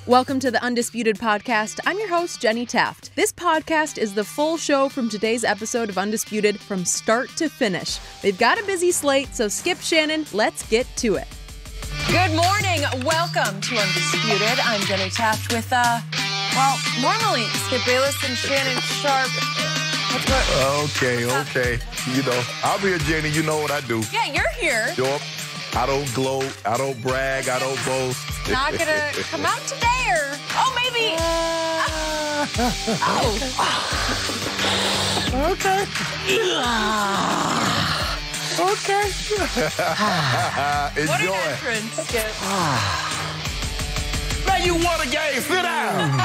Welcome to the Undisputed podcast. I'm your host, Jenny Taft. This podcast is the full show from today's episode of Undisputed from start to finish. We've got a busy slate, so skip Shannon. Let's get to it. Good morning. Welcome to Undisputed. I'm Jenny Taft with, normally Skip Bayless and Shannon Sharpe. Okay. You know, I'll be a Jenny. You know what I do. Yeah, you're here. Yup. I don't gloat. I don't brag. I don't boast. Not gonna come out today, or maybe. Okay. What an Enjoy. entrance, Skip. Now you won a game. Sit down.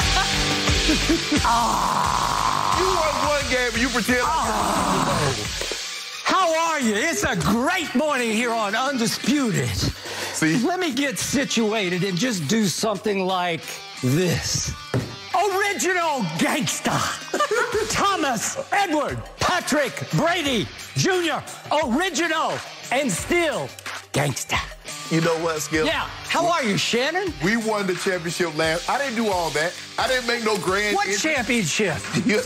You won one game and you pretend How are you? It's a great morning here on Undisputed. See? Let me get situated and just do something like this. Original gangsta. Thomas, Edward, Patrick, Brady, Jr. Original and still gangsta. You know what, Skip? Yeah. How are you, Shannon? We won the championship last. I didn't do all that. I didn't make no grand. What championship?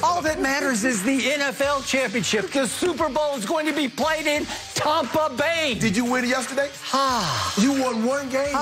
All that matters is the NFL championship. The Super Bowl is going to be played in Tampa Bay. Did you win yesterday? You won one game.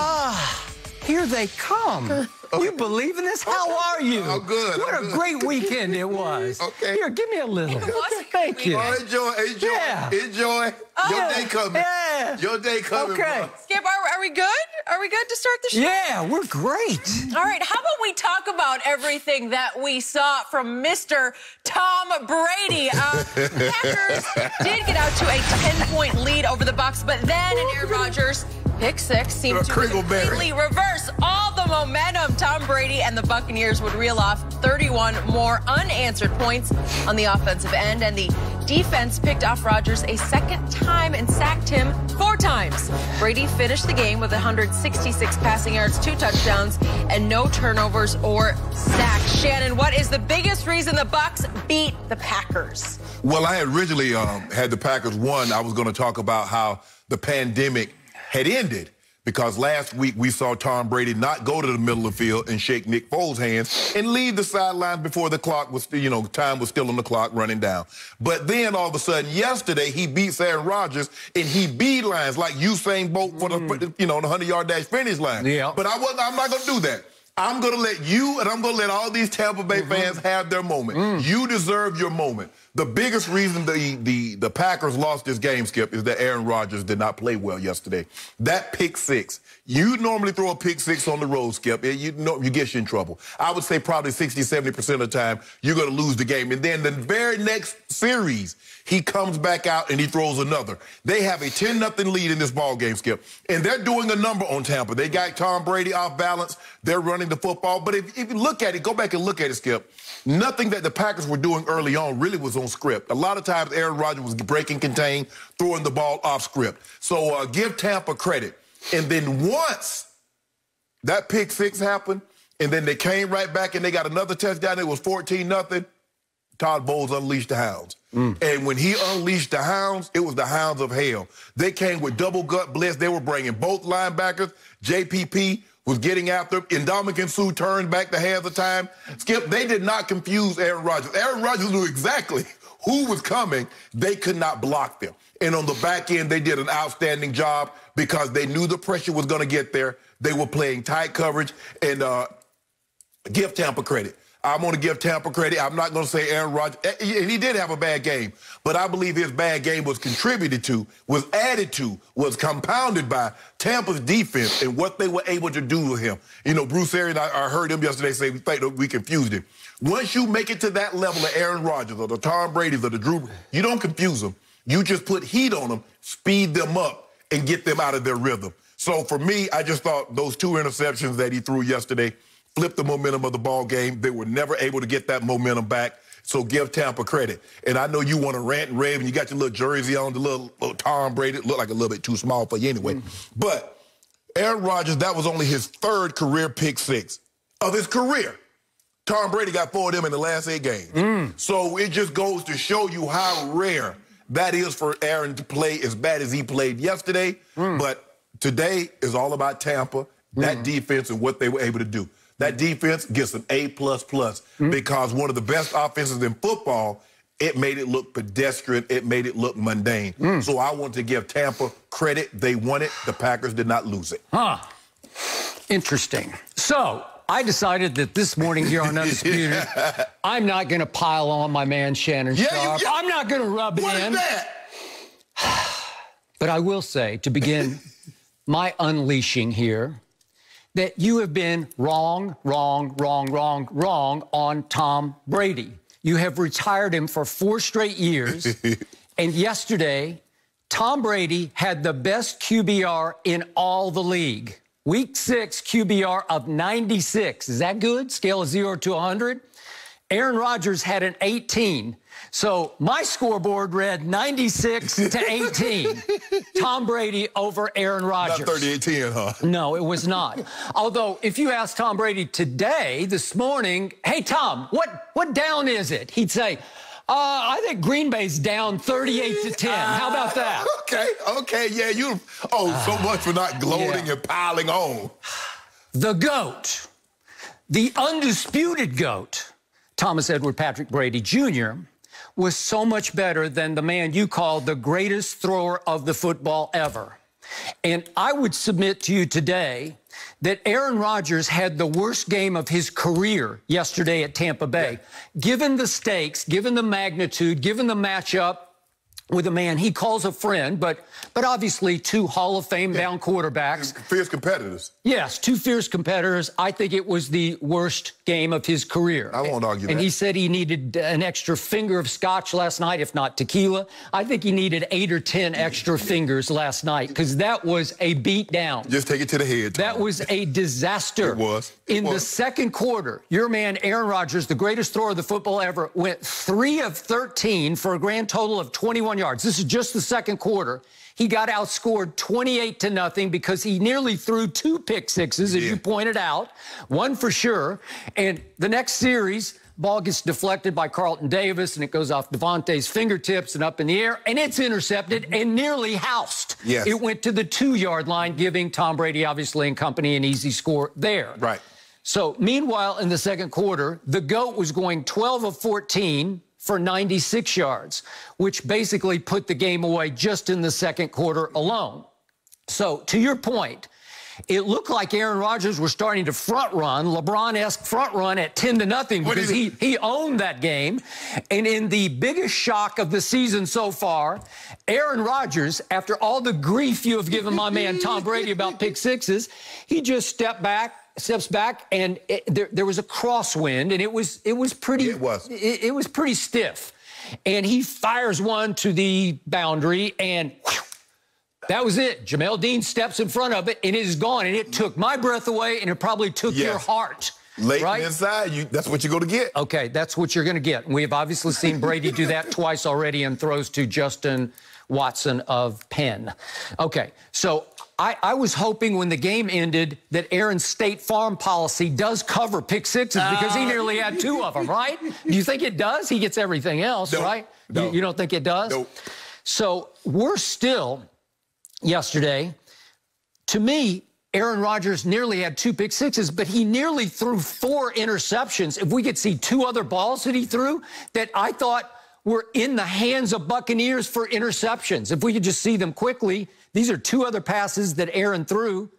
Here they come. You believe in this? How are you? I'm good. What a great weekend it was. Okay. Here, give me a little. It was a good Thank you. Oh, enjoy. Yeah. Enjoy. Your day coming. Yeah. Your day coming, Okay. bro. Skip, are we good? Are we good to start the show? Yeah, we're great. All right, how about we talk about everything that we saw from Mr. Tom Brady? Packers did get out to a 10-point lead over the Bucs, but then an Aaron Rodgers pick six seemed to completely reverse all the momentum. Tom Brady and the Buccaneers would reel off 31 more unanswered points on the offensive end, and the defense picked off Rodgers a second time and sacked him 4 times. Brady finished the game with 166 passing yards, 2 touchdowns, and no turnovers or sacks. Shannon, what is the biggest reason the Bucs beat the Packers? Well, I had originally had the Packers won. I was going to talk about how the pandemic had ended, because last week we saw Tom Brady not go to the middle of the field and shake Nick Foles' hands and leave the sidelines before the clock was, time was still on the clock running down. But then all of a sudden yesterday he beats Aaron Rodgers and he beelines like Usain Bolt for the, the 100-yard dash finish line. Yeah. But I'm not going to do that. I'm going to let you and I'm going to let all these Tampa Bay fans have their moment. You deserve your moment. The biggest reason the Packers lost this game, Skip, is that Aaron Rodgers did not play well yesterday. That pick six, you normally throw a pick six on the road, Skip, you get you in trouble. I would say probably 60, 70% of the time you're going to lose the game. And then the very next series, he comes back out and he throws another. They have a 10-0 lead in this ball game, Skip, and they're doing a number on Tampa. They got Tom Brady off balance. They're running the football. But if you look at it, go back and look at it, Skip, nothing that the Packers were doing early on really was on script. A lot of times Aaron Rodgers was breaking contain, throwing the ball off script. So give Tampa credit. And then once that pick six happened, and then they came right back and they got another touchdown, it was 14-0, Todd Bowles unleashed the Hounds. And when he unleashed the Hounds, it was the Hounds of hell. They came with double gut blitz. They were bringing both linebackers. JPP was getting after him. Ndamukong Suh turned back the hands of time. Skip, they did not confuse Aaron Rodgers. Aaron Rodgers knew exactly who was coming. They could not block them. And on the back end, they did an outstanding job because they knew the pressure was going to get there. They were playing tight coverage, and give Tampa credit. I'm going to give Tampa credit. I'm not going to say Aaron Rodgers. And he did have a bad game. But I believe his bad game was contributed to, was added to, was compounded by Tampa's defense and what they were able to do with him. Bruce Arians, I heard him yesterday say we confused him. Once you make it to that level of Aaron Rodgers or the Tom Brady's or the Drew, you don't confuse them. You just put heat on them, speed them up, and get them out of their rhythm. So for me, I just thought those 2 interceptions that he threw yesterday flipped the momentum of the ball game. They were never able to get that momentum back. So give Tampa credit. And I know you want to rant and rave, and you got your little jersey on, the little Tom Brady. It looked like a little bit too small for you anyway. But Aaron Rodgers, that was only his 3rd career pick six of his career. Tom Brady got 4 of them in the last 8 games. So it just goes to show you how rare that is for Aaron to play as bad as he played yesterday. But today is all about Tampa, that defense, and what they were able to do. That defense gets an A++ because one of the best offenses in football, it made it look pedestrian. It made it look mundane. So I want to give Tampa credit. They won it. The Packers did not lose it. Interesting. So I decided that this morning here on Undisputed, I'm not going to pile on my man Shannon Sharpe. I'm not going to rub it in. What is that? But I will say, to begin my unleashing here, that you have been wrong on Tom Brady. You have retired him for 4 straight years. And yesterday, Tom Brady had the best QBR in all the league. Week 6 QBR of 96. Is that good? Scale of 0 to 100. Aaron Rodgers had an 18. So my scoreboard read 96 to 18. Tom Brady over Aaron Rodgers. Not 38-10, huh? No, it was not. Although, if you ask Tom Brady today, this morning, hey, Tom, what down is it? He'd say, I think Green Bay's down 38 to 10. How about that? Okay, yeah, you. So much for not gloating and piling on. The GOAT, the undisputed GOAT, Thomas Edward Patrick Brady Jr., was so much better than the man you call the greatest thrower of the football ever. And I would submit to you today that Aaron Rodgers had the worst game of his career yesterday at Tampa Bay. Given the stakes, given the magnitude, given the matchup with a man he calls a friend, but obviously 2 Hall of Fame-bound quarterbacks. Fierce competitors. Yes, 2 fierce competitors. I think it was the worst game of his career. I won't argue that. And he said he needed an extra finger of scotch last night, if not tequila. I think he needed 8 or 10 extra fingers last night because that was a beatdown. Just take it to the head, Tom. That was a disaster. It was. In the second quarter, your man Aaron Rodgers, the greatest thrower of the football ever, went 3 of 13 for a grand total of 21 yards. This is just the second quarter. He got outscored 28-0 because he nearly threw 2 pick sixes, as you pointed out, 1 for sure. And the next series, ball gets deflected by Carlton Davis, and it goes off Devontae's fingertips and up in the air, and it's intercepted and nearly housed. Yes. It went to the 2-yard line, giving Tom Brady, obviously, and company an easy score there. Right. So, meanwhile, in the second quarter, the GOAT was going 12 of 14 for 96 yards, which basically put the game away just in the second quarter alone. So, to your point, it looked like Aaron Rodgers was starting to front run, LeBron-esque front run at 10-0 because he owned that game. And in the biggest shock of the season so far, Aaron Rodgers, after all the grief you have given my man Tom Brady about pick sixes, he just steps back, and there was a crosswind, and it was pretty stiff. And he fires one to the boundary, and whew, that was it. Jamel Dean steps in front of it, and it is gone. And it took my breath away, and it probably took your heart. Late right? inside, that's what you're going to get. Okay, that's what you're going to get. We have obviously seen Brady do that twice already and throws to Justin Watson of Penn. Okay, so I was hoping when the game ended that Aaron's State Farm policy does cover pick sixes because he nearly had 2 of them, right? Do you think it does? He gets everything else, right? No. You don't think it does? Nope. So we're still, yesterday, to me, Aaron Rodgers nearly had 2 pick sixes, but he nearly threw 4 interceptions. If we could see 2 other balls that he threw that I thought were in the hands of Buccaneers for interceptions. If we could just see them quickly, these are 2 other passes that Aaron threw.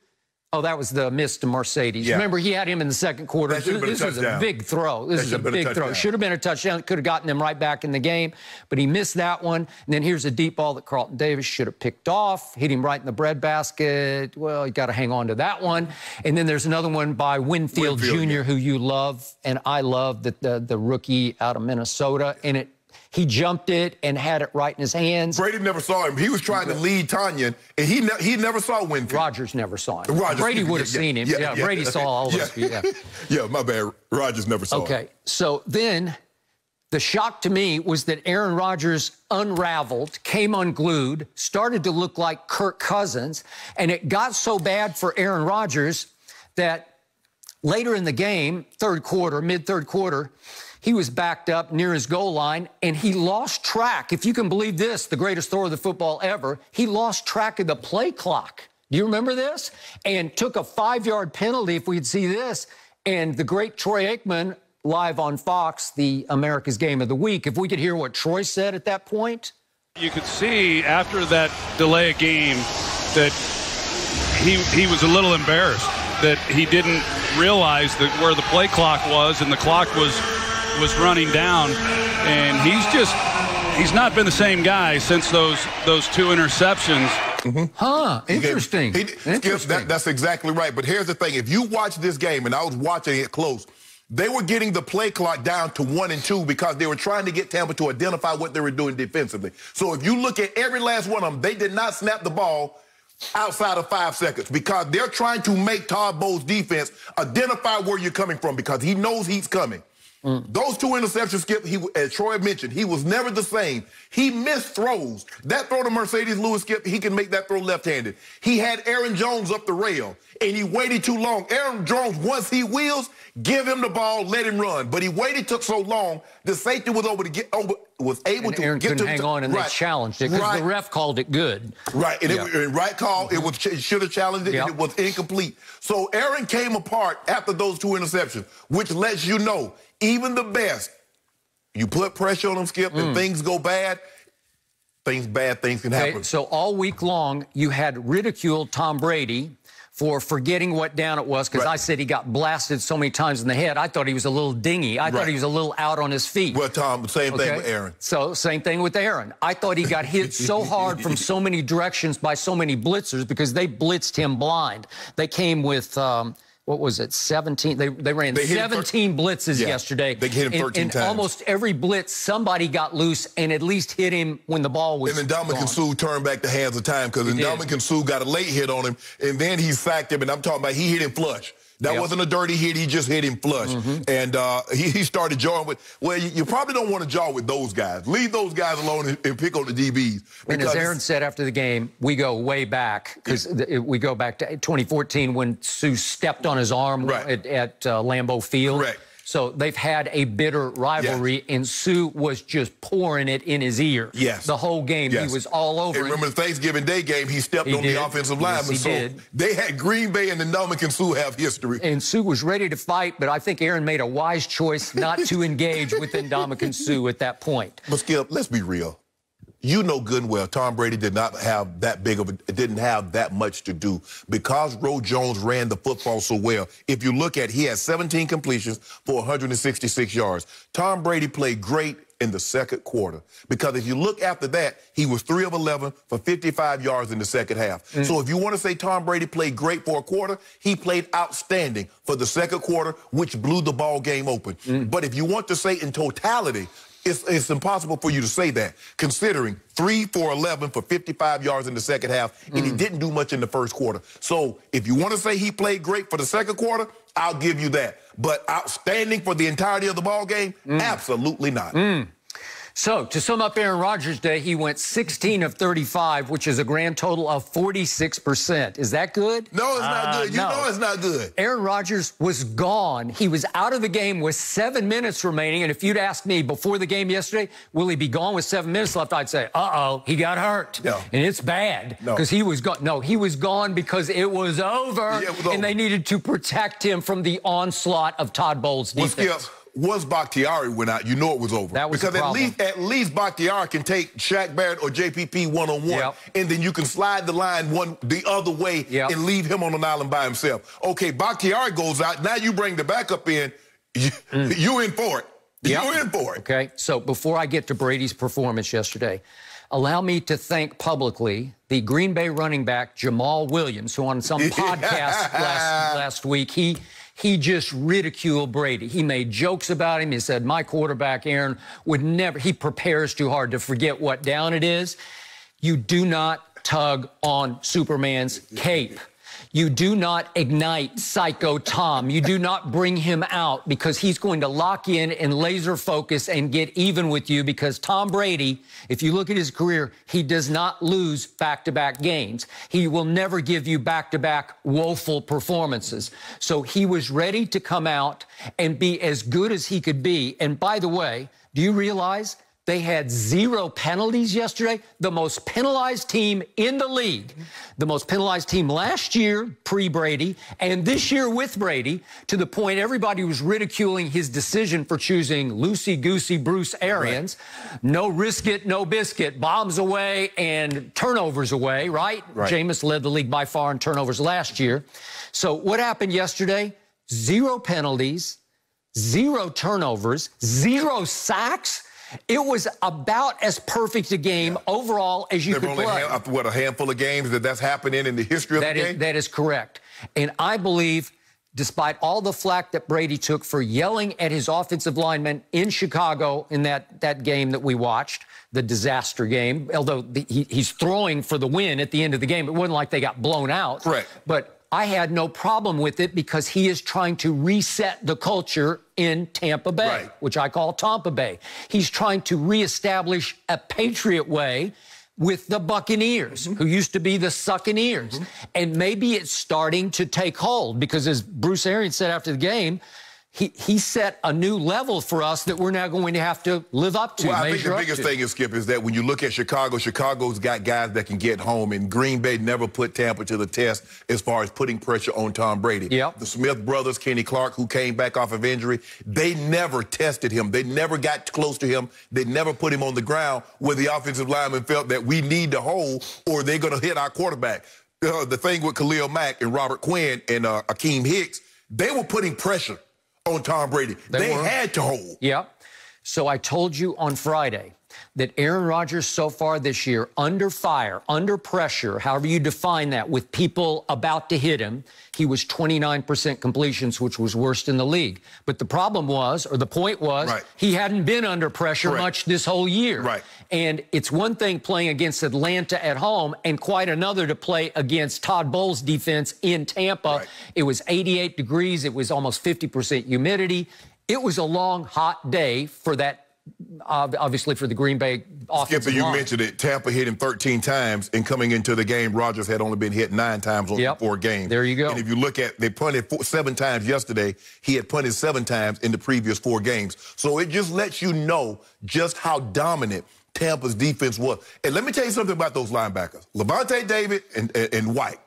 Oh, that was the miss to Mercedes. Yeah. Remember, he had him in the second quarter. This was a big throw. This is a big throw. Should have been a touchdown. Could have gotten them right back in the game, but he missed that one. And then here's a deep ball that Carlton Davis should have picked off. Hit him right in the breadbasket. Well, you got to hang on to that one. And then there's another one by Winfield Jr., who you love, and I love, the rookie out of Minnesota. And he jumped it and had it right in his hands. Brady never saw him. He was trying to lead Tanya, and he never saw Winfield. Rodgers never saw him. Brady would have seen him. Yeah, Brady saw all of us. Yeah, my bad. Rodgers never saw him. Okay, so then the shock to me was that Aaron Rodgers unraveled, came unglued, started to look like Kirk Cousins, and it got so bad for Aaron Rodgers that later in the game, mid-third quarter, he was backed up near his goal line, and he lost track. If you can believe this, the greatest thrower of the football ever, he lost track of the play clock. Do you remember this? And took a 5-yard penalty, if we'd see this, And the great Troy Aikman, live on Fox, the America's Game of the Week, if we could hear what Troy said at that point. You could see after that delay of game that he was a little embarrassed, that he didn't realize that where the play clock was, and the clock was running down. And he's not been the same guy since those two interceptions. Mm-hmm. Huh, interesting. Interesting. That's exactly right. But here's the thing. If you watch this game, and I was watching it close, they were getting the play clock down to 1 and 2 because they were trying to get Tampa to identify what they were doing defensively. So if you look at every last one of them, they did not snap the ball outside of 5 seconds because they're trying to make Todd Bowles' defense identify where you're coming from because he knows he's coming. Those two interceptions, Skip, as Troy mentioned, he was never the same. He missed throws. That throw to Mercedes Lewis, Skip, he can make that throw left-handed. He had Aaron Jones up the rail, and he waited too long. Aaron Jones, once he wheels, give him the ball, let him run. But he waited took so long, the safety was able to get to Aaron get couldn't to hang on, and they challenged it because the ref called it good. Right, and right call. It should have challenged it, and it was incomplete. So Aaron came apart after those two interceptions, which lets you know, even the best, you put pressure on them, Skip, and things go bad, bad things can happen. Okay, so all week long, you had ridiculed Tom Brady for forgetting what down it was, because I said he got blasted so many times in the head. I thought he was a little dingy. I thought he was a little out on his feet. Well, Tom, same thing with Aaron. So same thing with Aaron. I thought he got hit so hard from so many directions by so many blitzers because they blitzed him blind. They came with... what was it, 17? They ran 17 blitzes yesterday. They hit him 13 times. And almost every blitz, somebody got loose and at least hit him when the ball was And then Ndamukong Suh turned back the hands of time because Ndamukong Suh got a late hit on him, and then he sacked him, and I'm talking about he hit him flush. That wasn't a dirty hit. He just hit him flush. And he started jawing with, well, you probably don't want to jaw with those guys. Leave those guys alone and pick on the DBs. And as Aaron said after the game, we go way back because we go back to 2014 when Suh stepped on his arm at Lambeau Field. Correct. So they've had a bitter rivalry, and Suh was just pouring it in his ear. The whole game. He was all over. And remember the Thanksgiving Day game, he stepped on the offensive lineman. So they had Green Bay and the Ndamukong Suh have history. And Suh was ready to fight, but I think Aaron made a wise choice not to engage with Ndamukong Suh at that point. But Skip, let's be real. You know good and well, Tom Brady didn't have that much to do because Roe Jones ran the football so well. If you look at, he had 17 completions for 166 yards. Tom Brady played great in the second quarter because if you look after that, he was 3 of 11 for 55 yards in the second half. So if you want to say Tom Brady played great for a quarter, he played outstanding for the second quarter, which blew the ball game open. But if you want to say in totality, it's impossible for you to say that, considering 3 for 11 for 55 yards in the second half, and he didn't do much in the first quarter. So if you want to say he played great for the second quarter, I'll give you that. But outstanding for the entirety of the ball game, absolutely not. So, to sum up Aaron Rodgers' day, he went 16 of 35, which is a grand total of 46%. Is that good? No, it's not good. You know it's not good. Aaron Rodgers was gone. He was out of the game with 7 minutes remaining. And if you'd asked me before the game yesterday, will he be gone with 7 minutes left, I'd say, uh-oh, he got hurt. No. And it's bad because he was gone. No, he was gone because it was over. And they needed to protect him from the onslaught of Todd Bowles' defense. Well, Skip, once Bakhtiari went out, you know it was over. That was because at least Bakhtiari can take Shaq Barrett or JPP one-on-one, and then you can slide the line the other way and leave him on an island by himself. Okay, Bakhtiari goes out. Now you bring the backup in. You in for it. You're in for it. Okay, so before I get to Brady's performance yesterday, allow me to thank publicly the Green Bay running back, Jamal Williams, who on some podcast last week, he just ridiculed Brady. He made jokes about him. He said, my quarterback, Aaron, would never, he prepares too hard to forget what down it is. You do not tug on Superman's cape. You do not ignite Psycho Tom. You do not bring him out because he's going to lock in and laser focus and get even with you because Tom Brady, if you look at his career, he does not lose back-to-back games. He will never give you back-to-back woeful performances. So he was ready to come out and be as good as he could be. And by the way, do you realize They had 0 penalties yesterday. The most penalized team in the league. The most penalized team last year, pre-Brady, and this year with Brady, to the point everybody was ridiculing his decision for choosing loosey-goosey Bruce Arians. Right. No risk it, no biscuit. Bombs away and turnovers away, right? Jameis led the league by far in turnovers last year. So what happened yesterday? 0 penalties, 0 turnovers, 0 sacks. It was about as perfect a game overall as you could play. What, a handful of games that's happening in the history of the game? That is correct. And I believe, despite all the flack that Brady took for yelling at his offensive linemen in Chicago in that game that we watched, the disaster game, although he's throwing for the win at the end of the game. It wasn't like they got blown out. Correct. But I had no problem with it because he is trying to reset the culture in Tampa Bay, which I call Tampa Bay. He's trying to reestablish a Patriot way with the Buccaneers, who used to be the Succaneers. And maybe it's starting to take hold because, as Bruce Arians said after the game, he set a new level for us that we're now going to have to live up to. Well, I think the biggest thing is, Skip, is that when you look at Chicago, Chicago's got guys that can get home, and Green Bay never put Tampa to the test as far as putting pressure on Tom Brady. Yep. The Smith brothers, Kenny Clark, who came back off of injury, they never tested him. They never got close to him. They never put him on the ground where the offensive lineman felt that we need to hold or they're going to hit our quarterback. The thing with Khalil Mack and Robert Quinn and Akeem Hicks, they were putting pressure on Tom Brady. They had to hold. Yep. So I told you on Friday that Aaron Rodgers so far this year, under fire, under pressure, however you define that, with people about to hit him, he was 29% completions, which was worst in the league. But the problem was, or the point was, he hadn't been under pressure much this whole year. And it's one thing playing against Atlanta at home and quite another to play against Todd Bowles' defense in Tampa. It was 88 degrees. It was almost 50% humidity. It was a long, hot day for that. Obviously, for the Green Bay offensive line. You mentioned it. Tampa hit him 13 times, and coming into the game, Rodgers had only been hit 9 times on 4 games. There you go. And if you look at, they punted 7 times yesterday. He had punted 7 times in the previous 4 games. So it just lets you know just how dominant Tampa's defense was. And let me tell you something about those linebackers. Levante David and White.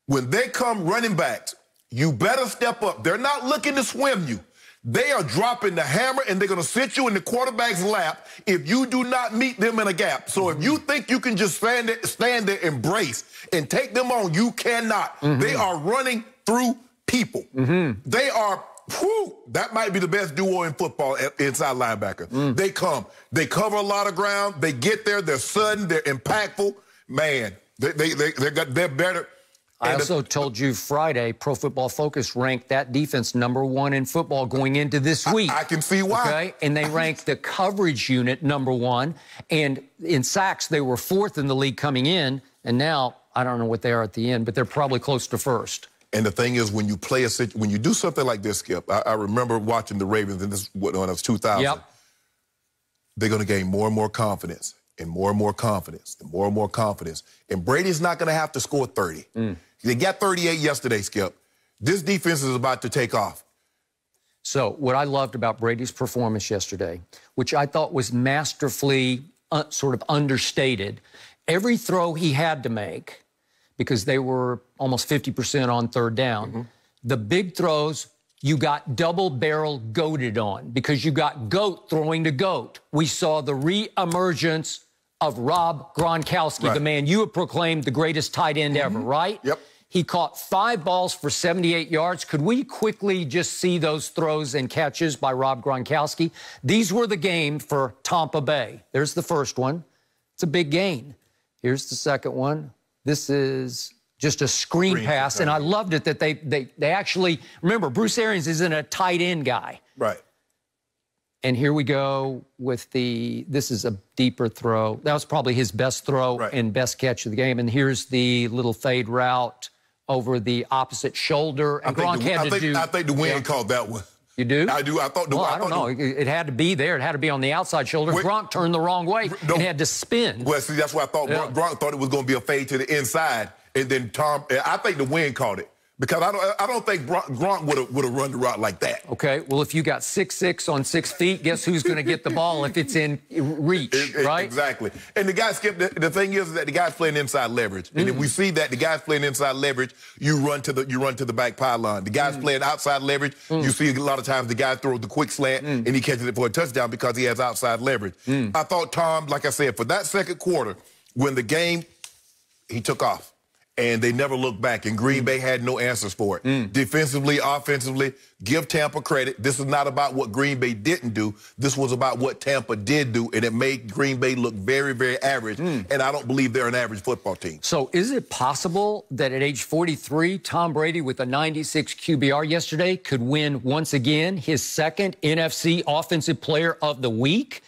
When they come running backs, you better step up. They're not looking to swim you. They are dropping the hammer, and they're going to sit you in the quarterback's lap if you do not meet them in a gap. So if you think you can just stand there, embrace, and take them on, you cannot. They are running through people. They are, that might be the best duo in football, inside linebacker. They come. They cover a lot of ground. They get there. They're sudden. They're impactful. Man, they're better. I also told you Friday, Pro Football Focus ranked that defense #1 in football going into this week. I can see why. Okay? And they ranked the coverage unit #1. And in sacks, they were 4th in the league coming in. And now, I don't know what they are at the end, but they're probably close to 1st. And the thing is, when you when you do something like this, Skip, I remember watching the Ravens, and this when it was 2000. They're going to gain more and more confidence, and more confidence, and more confidence. And Brady's not going to have to score 30. They got 38 yesterday, Skip. This defense is about to take off. So what I loved about Brady's performance yesterday, which I thought was masterfully sort of understated, every throw he had to make, because they were almost 50% on 3rd down, the big throws you got double-barrel goated on because you got GOAT throwing to GOAT. We saw the re-emergence of Rob Gronkowski, the man you have proclaimed the greatest tight end ever, right? He caught 5 balls for 78 yards. Could we quickly just see those throws and catches by Rob Gronkowski? These were the game for Tampa Bay. There's the first one. It's a big gain. Here's the second one. This is just a screen pass, and I loved it that they actually, remember, Bruce Arians isn't a tight end guy. And here we go with this is a deeper throw. That was probably his best throw and best catch of the game. And here's the little fade route over the opposite shoulder. And Gronk had to do. I think the wind called that one. You do? I do. I thought. I don't know. It had to be there. It had to be on the outside shoulder. Gronk turned the wrong way and had to spin. Well, see, that's why I thought Gronk thought it was going to be a fade to the inside, and then I think the wind caught it. Because I don't think Gronk would have run the route like that. Okay, well, if you got 6'6" on 6 feet, guess who's going to get the ball if it's in reach, right? Exactly. And the guy, Skip, the thing is that the guy's playing inside leverage. And if we see that the guy's playing inside leverage, you run to the back pylon. The guy's playing outside leverage. You see a lot of times the guy throws the quick slant and he catches it for a touchdown because he has outside leverage. I thought Tom, like I said, for that second quarter, when the game, he took off. And they never looked back, and Green Bay had no answers for it. Defensively, offensively, give Tampa credit. This is not about what Green Bay didn't do. This was about what Tampa did do, and it made Green Bay look very, very average, and I don't believe they're an average football team. So is it possible that at age 43, Tom Brady with a 96 QBR yesterday could win once again his second NFC Offensive Player of the Week?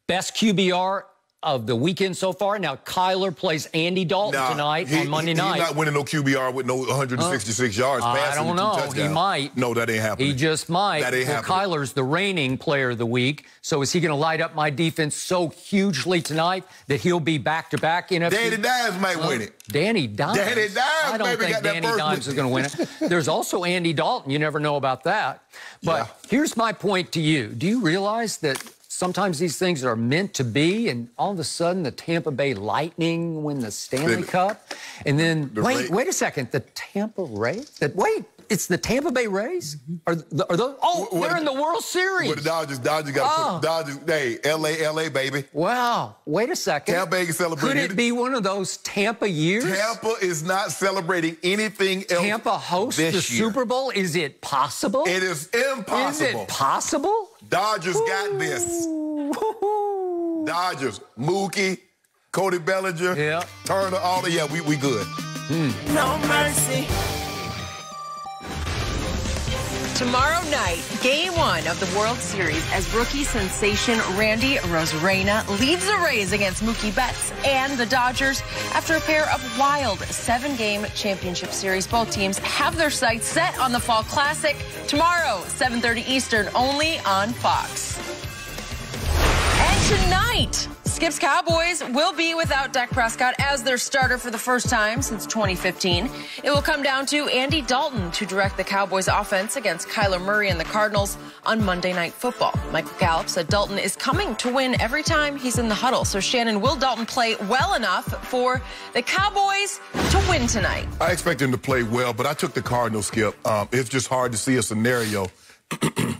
Best QBR of the weekend so far. Now, Kyler plays Andy Dalton tonight on Monday night. He's not winning no QBR with no 166 yards passing. I don't know. He might. No, that ain't happening. He just might. That ain't happening. Kyler's the reigning player of the week. So is he going to light up my defense so hugely tonight that he'll be back-to-back NFC? Danny Dimes might win it. Danny Dimes? Danny Dimes, I don't think Danny Dimes is going to win it. There's also Andy Dalton. You never know about that. But here's my point to you. Do you realize that sometimes these things are meant to be, and all of a sudden the Tampa Bay Lightning win the Stanley Cup, and then wait a second, the Tampa Rays? It's the Tampa Bay Rays? Are those? Oh, they're in the World Series. Well, the Dodgers got to put Dodgers. Hey, LA, baby. Wow. Wait a second. Tampa Bay is celebrating. Could it be one of those Tampa years? Tampa is not celebrating anything else. Tampa hosts the Super Bowl. Is it possible? It is impossible. Is it possible? Dodgers got this. Dodgers, Mookie, Cody Bellinger, Turner, all the we good. No mercy. Tomorrow night, Game 1 of the World Series as rookie sensation Randy Arozarena leads the Rays against Mookie Betts and the Dodgers after a pair of wild 7-game championship series. Both teams have their sights set on the Fall Classic tomorrow, 7:30 Eastern, only on Fox. And tonight, Skip's Cowboys will be without Dak Prescott as their starter for the first time since 2015. It will come down to Andy Dalton to direct the Cowboys offense against Kyler Murray and the Cardinals on Monday Night Football. Michael Gallup said Dalton is coming to win every time he's in the huddle. So, Shannon, will Dalton play well enough for the Cowboys to win tonight? I expect him to play well, but I took the Cardinals, Skip. It's just hard to see a scenario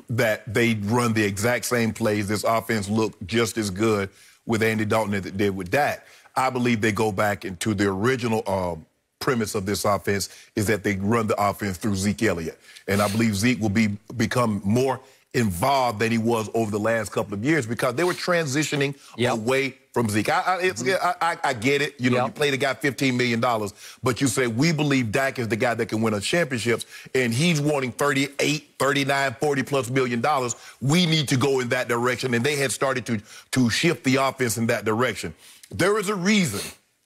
that they run the exact same plays. This offense looked just as good with Andy Dalton as it did with Dak. I believe they go back into the original premise of this offense is that they run the offense through Zeke Elliott. And I believe Zeke will become more involved than he was over the last couple of years because they were transitioning away from Zeke. I get it. You know, you played a guy $15 million, but you say, we believe Dak is the guy that can win us championships, and he's wanting 38, 39, 40+ million dollars. We need to go in that direction, and they had started to shift the offense in that direction. There is a reason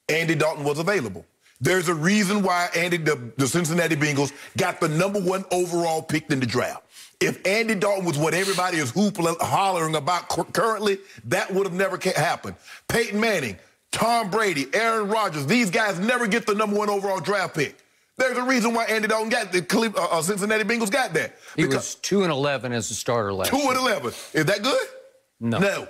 Andy Dalton was available. There's a reason why the Cincinnati Bengals got the #1 overall pick in the draft. If Andy Dalton was what everybody is hollering about currently, that would have never happened. Peyton Manning, Tom Brady, Aaron Rodgers, these guys never get the #1 overall draft pick. There's a reason why Andy Dalton got the Cincinnati Bengals got that. He was 2-11 as a starter last year. 2-11. Is that good? No.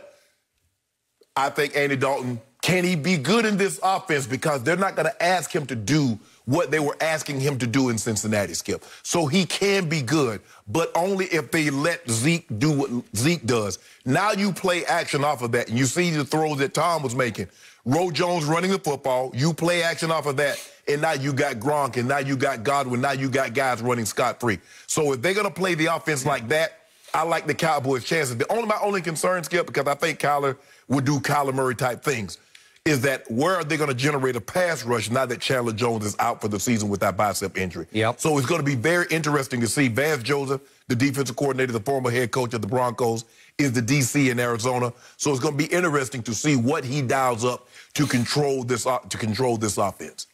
I think Andy Dalton, can he be good in this offense? Because they're not going to ask him to do what they were asking him to do in Cincinnati, Skip. So he can be good, but only if they let Zeke do what Zeke does. Now you play action off of that, and you see the throws that Tom was making. Ro Jones running the football, you play action off of that, and now you got Gronk, and now you got Godwin, now you got guys running scot-free. So if they're going to play the offense like that, I like the Cowboys' chances. My only concern, Skip, because I think Kyler would do Kyler Murray-type things, is that where are they going to generate a pass rush now that Chandler Jones is out for the season with that bicep injury? So it's going to be very interesting to see. Vance Joseph, the defensive coordinator, the former head coach of the Broncos, is the DC in Arizona. So it's going to be interesting to see what he dials up to control this offense.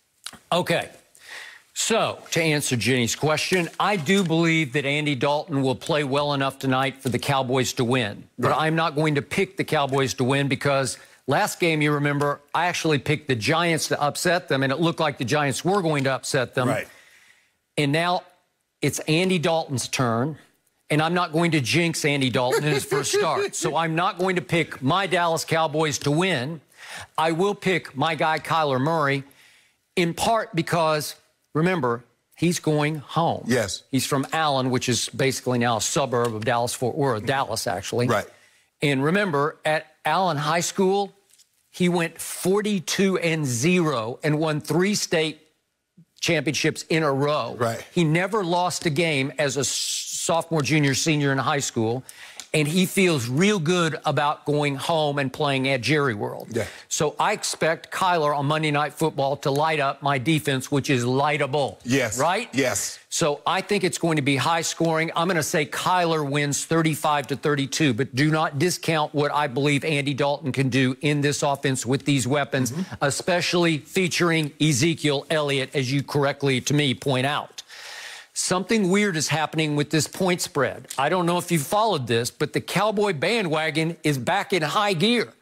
Okay. So, to answer Jenny's question, I do believe that Andy Dalton will play well enough tonight for the Cowboys to win. But I'm not going to pick the Cowboys to win because last game, you remember, I actually picked the Giants to upset them, and it looked like the Giants were going to upset them. And now it's Andy Dalton's turn, and I'm not going to jinx Andy Dalton in his first start. So I'm not going to pick my Dallas Cowboys to win. I will pick my guy Kyler Murray, in part because, remember, he's going home. Yes. He's from Allen, which is basically now a suburb of Dallas-Fort Worth, Dallas, actually. Right. And remember, at Allen High School, he went 42-0 and won 3 state championships in a row. Right. He never lost a game as a sophomore, junior, senior in high school. And he feels real good about going home and playing at Jerry World. Yeah. So I expect Kyler on Monday Night Football to light up my defense, which is lightable. Yes. Right? Yes. So I think it's going to be high scoring. I'm going to say Kyler wins 35-32, but do not discount what I believe Andy Dalton can do in this offense with these weapons, especially featuring Ezekiel Elliott, as you correctly, to me, point out. Something weird is happening with this point spread. I don't know if you followed this, but the Cowboy bandwagon is back in high gear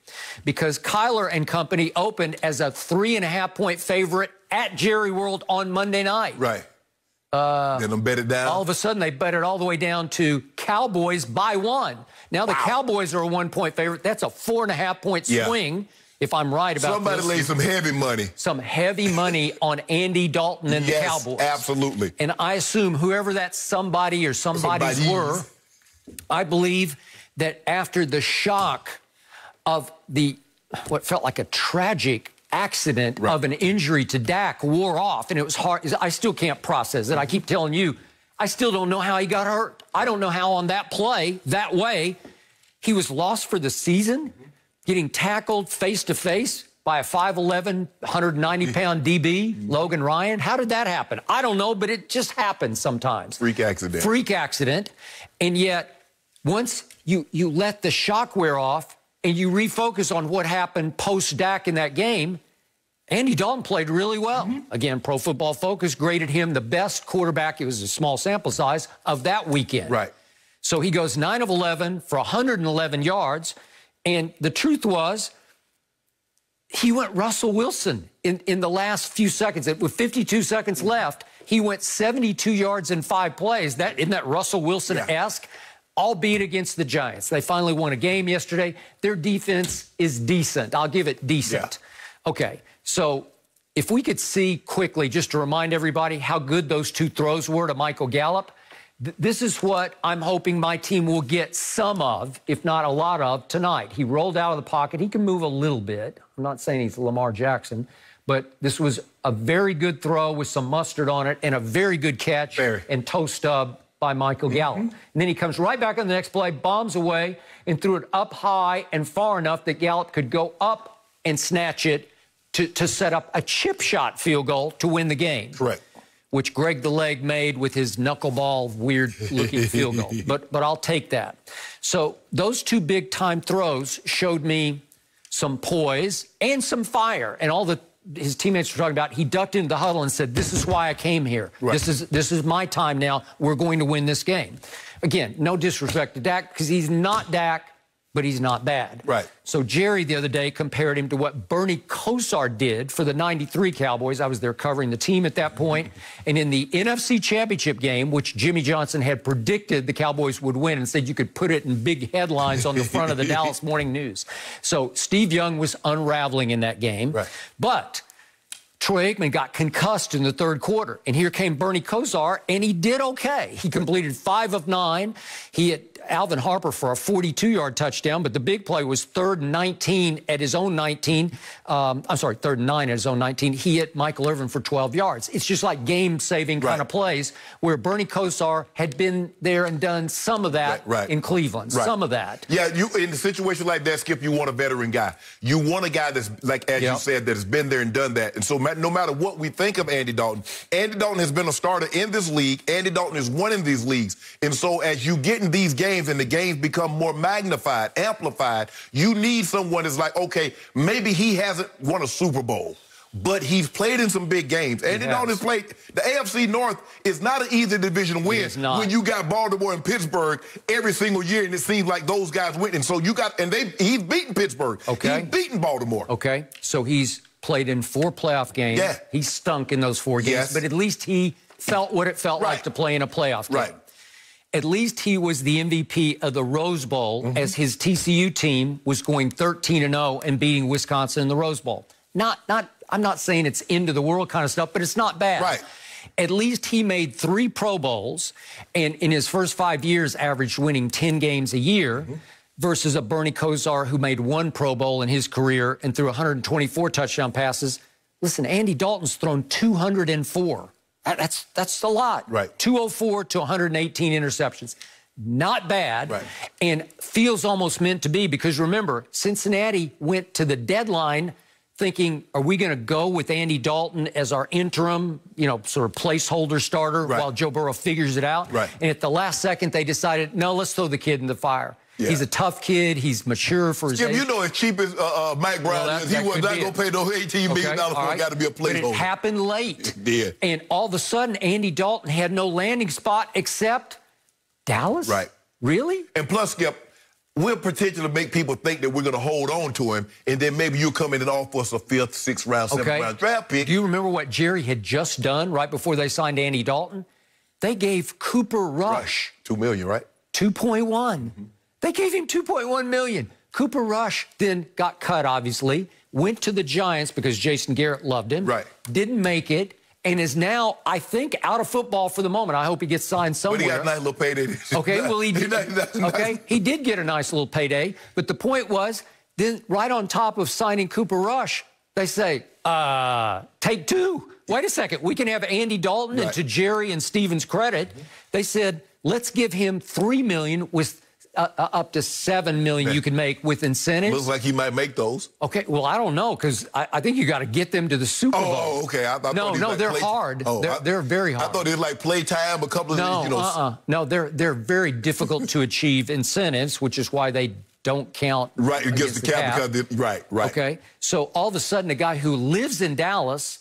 because Kyler and company opened as a 3.5-point favorite at Jerry World on Monday night. Right. Then them bet it down. All of a sudden, they bet it all the way down to Cowboys by 1. Now the Cowboys are a 1-point favorite. That's a 4.5-point swing. If I'm right about Somebody laid some heavy money. Some heavy money on Andy Dalton and the Cowboys. Absolutely. And I assume whoever that somebody or somebodies were, I believe that after the shock of what felt like a tragic accident of an injury to Dak wore off, and it was hard. I still can't process it. I keep telling you, I still don't know how he got hurt. I don't know how on that play, that way, he was lost for the season. Getting tackled face-to-face by a 5'11", 190-pound DB, Logan Ryan. How did that happen? I don't know, but it just happens sometimes. Freak accident. Freak accident. And yet, once you let the shock wear off and you refocus on what happened post-Dak in that game, Andy Dalton played really well. Again, Pro Football Focus graded him the best quarterback, it was a small sample size, of that weekend. Right. So he goes 9 of 11 for 111 yards. And the truth was, he went Russell Wilson in the last few seconds. With 52 seconds left, he went 72 yards in 5 plays. Isn't that Russell Wilson-esque? Albeit against the Giants. They finally won a game yesterday. Their defense is decent. I'll give it decent. Yeah. Okay, so if we could see quickly, just to remind everybody how good those 2 throws were to Michael Gallup, this is what I'm hoping my team will get some of, if not a lot of, tonight. He rolled out of the pocket. He can move a little bit. I'm not saying he's Lamar Jackson, but this was a very good throw with some mustard on it and a very good catch and toe stub by Michael Gallup. And then he comes right back on the next play, bombs away, and threw it up high and far enough that Gallup could go up and snatch it to set up a chip shot field goal to win the game. Correct. Which Greg the Leg made with his knuckleball, weird-looking field goal. But I'll take that. So those 2 big-time throws showed me some poise and some fire. And all his teammates were talking about, he ducked into the huddle and said, this is why I came here. Right. This is my time now. We're going to win this game. Again, no disrespect to Dak, because he's not Dak, but he's not bad. Right. So Jerry the other day compared him to what Bernie Kosar did for the 93 Cowboys. I was there covering the team at that point. And in the NFC Championship game, which Jimmy Johnson had predicted the Cowboys would win and said you could put it in big headlines on the front of the Dallas Morning News. So Steve Young was unraveling in that game. Right. But Troy Aikman got concussed in the 3rd quarter. And here came Bernie Kosar, and he did okay. He completed 5 of 9. He hit Alvin Harper for a 42-yard touchdown, but the big play was 3rd and 19 at his own 19. I'm sorry, 3rd and 9 at his own 19. He hit Michael Irvin for 12 yards. It's just like game-saving kind of plays where Bernie Kosar had been there and done some of that in Cleveland, some of that. Yeah, in a situation like that, Skip, you want a veteran guy. You want a guy that's, like as you said, that has been there and done that. And so no matter what we think of Andy Dalton has been a starter in this league. Andy Dalton has won in these leagues. And so as you get in these games and the games become more magnified, amplified, you need someone that's like, okay, maybe he hasn't won a Super Bowl, but he's played in some big games. Andy Dalton has played. The AFC North is not an easy division win when you got Baltimore and Pittsburgh every single year, and it seems like those guys win. And so you got, and he's beaten Pittsburgh. Okay. He's beaten Baltimore. Okay. So he's played in 4 playoff games. Yeah. He stunk in those 4 games, but at least he felt what it felt like to play in a playoff game. Right. At least he was the MVP of the Rose Bowl as his TCU team was going 13-0 and beating Wisconsin in the Rose Bowl. I'm not saying it's end of the world kind of stuff, but it's not bad. Right. At least he made 3 Pro Bowls and in his first 5 years averaged winning 10 games a year versus a Bernie Kosar who made 1 Pro Bowl in his career and threw 124 touchdown passes. Listen, Andy Dalton's thrown 204. That's a lot. Right. 204 to 118 interceptions. Not bad. Right. And feels almost meant to be because remember, Cincinnati went to the deadline thinking, are we going to go with Andy Dalton as our interim, sort of placeholder starter while Joe Burrow figures it out? Right. And at the last second, they decided, no, let's throw the kid in the fire. Yeah. He's a tough kid. He's mature for his age. You know, as cheap as Mike Brown is, he was not going to pay no $18 million for a guy to be a placeholder. But it happened late. It did. And all of a sudden, Andy Dalton had no landing spot except Dallas? Right. Really? And plus, Skip, we'll potentially make people think that we're going to hold on to him, and then maybe you'll come in and offer us a 5th, 6th round, 7th round draft pick. Do you remember what Jerry had just done right before they signed Andy Dalton? They gave Cooper Rush $2 million, right? 2.1. They gave him $2.1 million. Cooper Rush then got cut, obviously, went to the Giants because Jason Garrett loved him. Right. Didn't make it, and is now, I think, out of football for the moment. I hope he gets signed somewhere. But he got a nice little payday. Okay, well, he did. Nice. He did get a nice little payday. But the point was, then right on top of signing Cooper Rush, they say, take 2. Wait a second. We can have Andy Dalton, and to Jerry and Steven's credit, they said, let's give him $3 million with up to $7 million you can make with incentives. Looks like he might make those. Okay, well, I don't know, because I think you got to get them to the Super Bowl. Oh, okay. No, they're hard. They're very hard. I thought it was like playtime, a couple of No, they're very difficult to achieve incentives, which is why they don't count against the cap. Because right. Okay, so all of a sudden, a guy who lives in Dallas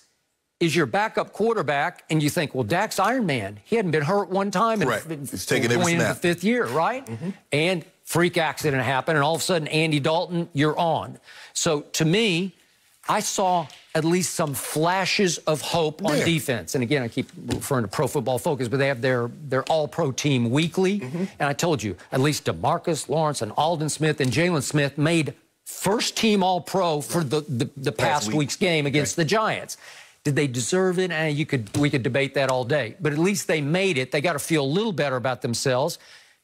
is your backup quarterback, and you think, well, Dak's Iron Man. He hadn't been hurt one time. And He's taking every going snap. into the 5th year, right? And freak accident happened, and all of a sudden, Andy Dalton, you're on. So to me, I saw at least some flashes of hope on defense. And again, I keep referring to Pro Football Focus, but they have their all-pro team weekly. And I told you, at least DeMarcus Lawrence and Aldon Smith and Jalen Smith made first-team all-pro for the past week's game against the Giants. Did they deserve it? We could debate that all day. But at least they made it. They got to feel a little better about themselves.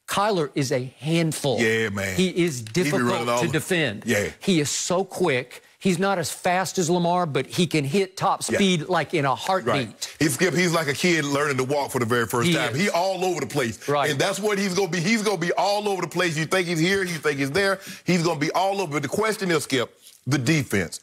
Kyler is a handful. Yeah, man. He is difficult to defend. Yeah. He is so quick. He's not as fast as Lamar, but he can hit top speed like in a heartbeat. Right. He's like a kid learning to walk for the very first time. He's all over the place. Right. And that's what he's going to be. He's going to be all over the place. You think he's here, you think he's there. He's going to be all over. But the question is, Skip, the defense.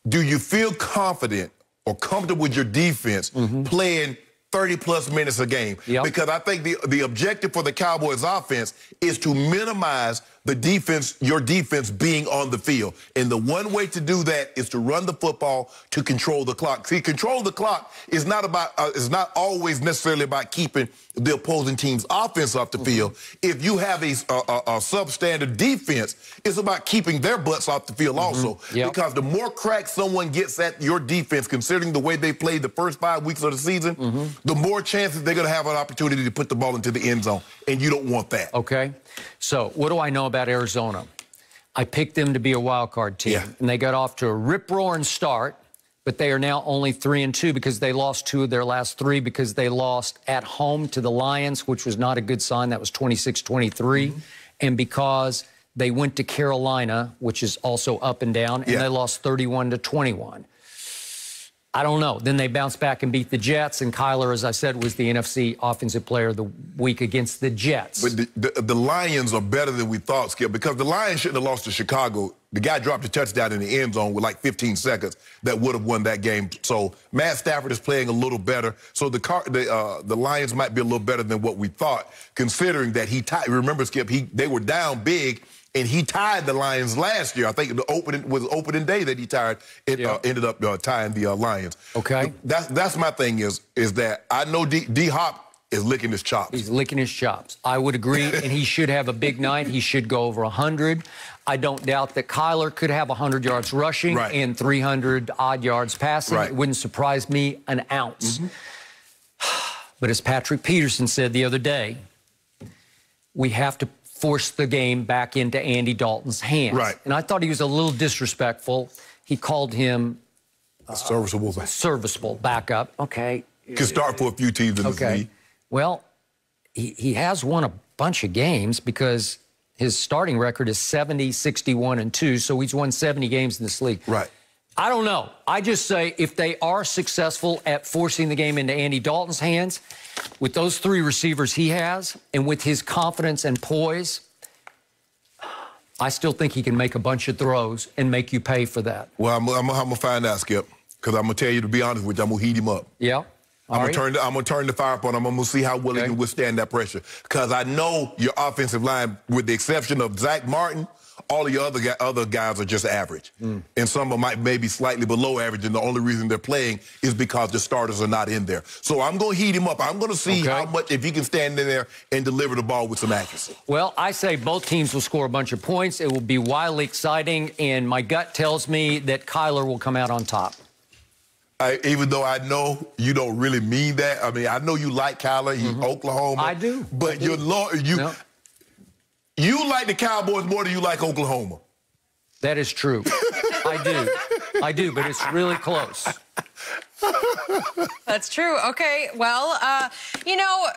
Do you feel confident or comfortable with your defense playing 30-plus minutes a game? Because I think the objective for the Cowboys offense is to minimize the defense, your defense being on the field. And the one way to do that is to run the football to control the clock. See, control the clock is not about is not always necessarily about keeping the opposing team's offense off the field. If you have a substandard defense, it's about keeping their butts off the field also. Because the more cracks someone gets at your defense, considering the way they played the first 5 weeks of the season, the more chances they're going to have an opportunity to put the ball into the end zone. And you don't want that. Okay. So what do I know about Arizona? I picked them to be a wild card team. And they got off to a rip-roaring start, but they are now only 3-2 because they lost 2 of their last 3 because they lost at home to the Lions, which was not a good sign. That was 26-23. And because they went to Carolina, which is also up and down, and they lost 31-21. I don't know. Then they bounced back and beat the Jets, and Kyler, as I said, was the NFC Offensive Player of the Week against the Jets. But the Lions are better than we thought, Skip, because the Lions shouldn't have lost to Chicago. The guy dropped a touchdown in the end zone with like 15 seconds that would have won that game. So Matt Stafford is playing a little better. So the Lions might be a little better than what we thought, considering that he tied. Remember, Skip, they were down big. And he tied the Lions last year. I think the opening day that he tied. It ended up tying the Lions. Okay. That's my thing is that I know D-Hop is licking his chops. He's licking his chops. I would agree, and he should have a big night. He should go over 100. I don't doubt that Kyler could have 100 yards rushing and 300-odd yards passing. It wouldn't surprise me an ounce. But as Patrick Peterson said the other day, we have to force the game back into Andy Dalton's hands. Right. And I thought he was a little disrespectful. He called him serviceable backup. Okay. Can start for a few teams in this league. Well, he has won a bunch of games because his starting record is 70, 61, and 2, so he's won 70 games in this league. Right. I don't know. I just say if they are successful at forcing the game into Andy Dalton's hands, with those 3 receivers he has, and with his confidence and poise, I still think he can make a bunch of throws and make you pay for that. Well, I'm going to find out, Skip, because I'm going to tell you, to be honest with you, I'm going to heat him up. Yeah. I'm going to turn the fire up on him. I'm going to see how well he can withstand that pressure. Because I know your offensive line, with the exception of Zach Martin, all of your other guys are just average. And some of them might maybe slightly below average, and the only reason they're playing is because the starters are not in there. So I'm going to heat him up. I'm going to see how much, if he can stand in there and deliver the ball with some accuracy. Well, I say both teams will score a bunch of points. It will be wildly exciting, and my gut tells me that Kyler will come out on top. Even though I know you don't really mean that. I mean, I know you like Kyler. He's Oklahoma. I do. But you like the Cowboys more than you like Oklahoma. That is true. I do. I do, but it's really close. That's true. Okay, well, you know,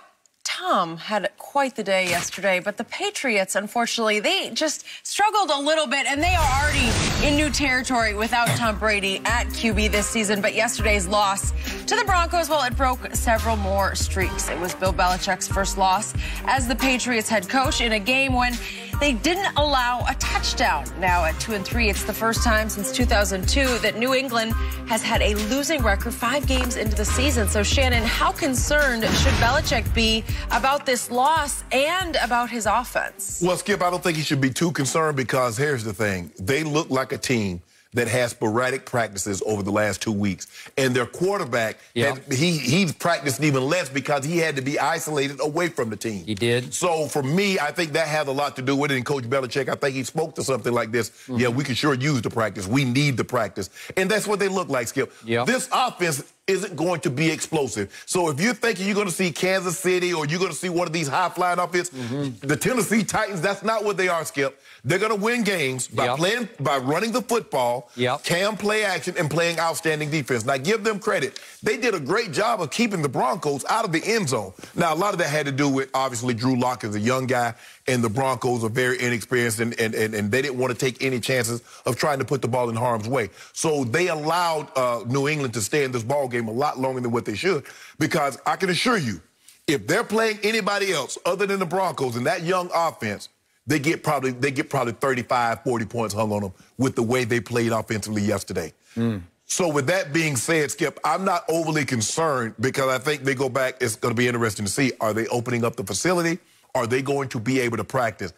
Tom had quite the day yesterday, but the Patriots, unfortunately, they just struggled a little bit, and they are already in new territory without Tom Brady at QB this season. But yesterday's loss to the Broncos, well, it broke several more streaks. It was Bill Belichick's first loss as the Patriots head coach in a game when they didn't allow a touchdown. Now at 2-3, it's the first time since 2002 that New England has had a losing record 5 games into the season. So, Shannon, how concerned should Belichick be about this loss and about his offense? Well, Skip, I don't think he should be too concerned, because here's the thing. They look like a team that has sporadic practices over the last 2 weeks. And their quarterback, he's practiced even less because he had to be isolated away from the team. He did. So for me, I think that has a lot to do with it. And Coach Belichick, I think he spoke to something like this. Yeah, we can sure use the practice. We need the practice. And that's what they look like, Skip. This offense isn't going to be explosive. So if you're thinking you're going to see Kansas City or you're going to see one of these high-flying offenses, the Tennessee Titans, that's not what they are, Skip. They're going to win games by by running the football, cam play action, and playing outstanding defense. Now, give them credit. They did a great job of keeping the Broncos out of the end zone. Now, a lot of that had to do with, obviously, Drew Lock is a young guy, and the Broncos are very inexperienced, and they didn't want to take any chances of trying to put the ball in harm's way. So they allowed New England to stay in this ball game a lot longer than what they should, because I can assure you, if they're playing anybody else other than the Broncos in that young offense, they get probably 35, 40 points hung on them with the way they played offensively yesterday. So with that being said, Skip, I'm not overly concerned, because I think they go back. It's going to be interesting to see, are they opening up the facility? Are they going to be able to practice?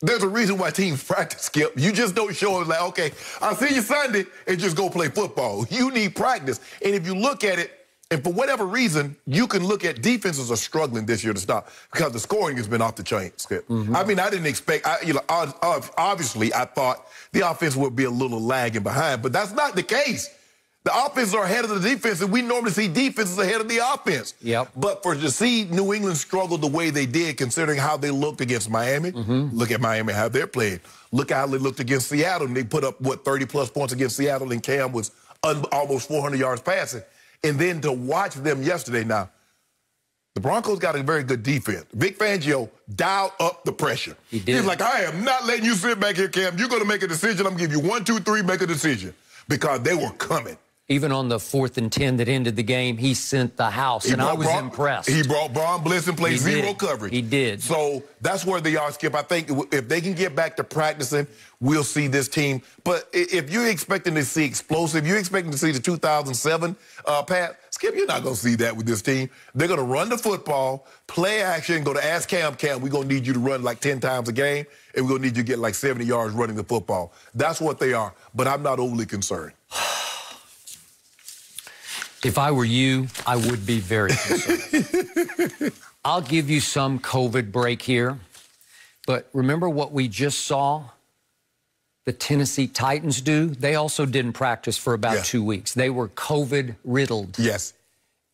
There's a reason why teams practice, Skip. You just don't show it like, okay, I'll see you Sunday and just go play football. You need practice. And if you look at it, and for whatever reason, you can look at defenses are struggling this year to stop, because the scoring has been off the chain, Skip. I mean, I didn't expect, obviously, I thought the offense would be a little lagging behind, but that's not the case. The offenses are ahead of the defense, and we normally see defenses ahead of the offense. But to see New England struggle the way they did, considering how they looked against Miami, look at Miami, how they're playing. Look how they looked against Seattle, and they put up, 30-plus points against Seattle, and Cam was almost 400 yards passing. And then to watch them yesterday now, the Broncos got a very good defense. Vick Fangio dialed up the pressure. He did. He's like, I am not letting you sit back here, Cam. You're going to make a decision. I'm going to give you 1, 2, 3, make a decision. Because they were coming. Even on the 4th and 10 that ended the game, he sent the house, and I was impressed. He brought Braun Bliss and played zero coverage. He did. So that's where they are, Skip. I think if they can get back to practicing, we'll see this team. But if you're expecting to see explosive, you're expecting to see the 2007 Pat, Skip, you're not going to see that with this team. They're going to run the football, play action, go to ask Cam, we're going to need you to run like 10 times a game, and we're going to need you to get like 70 yards running the football. That's what they are. But I'm not overly concerned. If I were you, I would be very concerned. I'll give you some COVID break here, but remember what we just saw the Tennessee Titans do? They also didn't practice for about 2 weeks. They were COVID-riddled. Yes.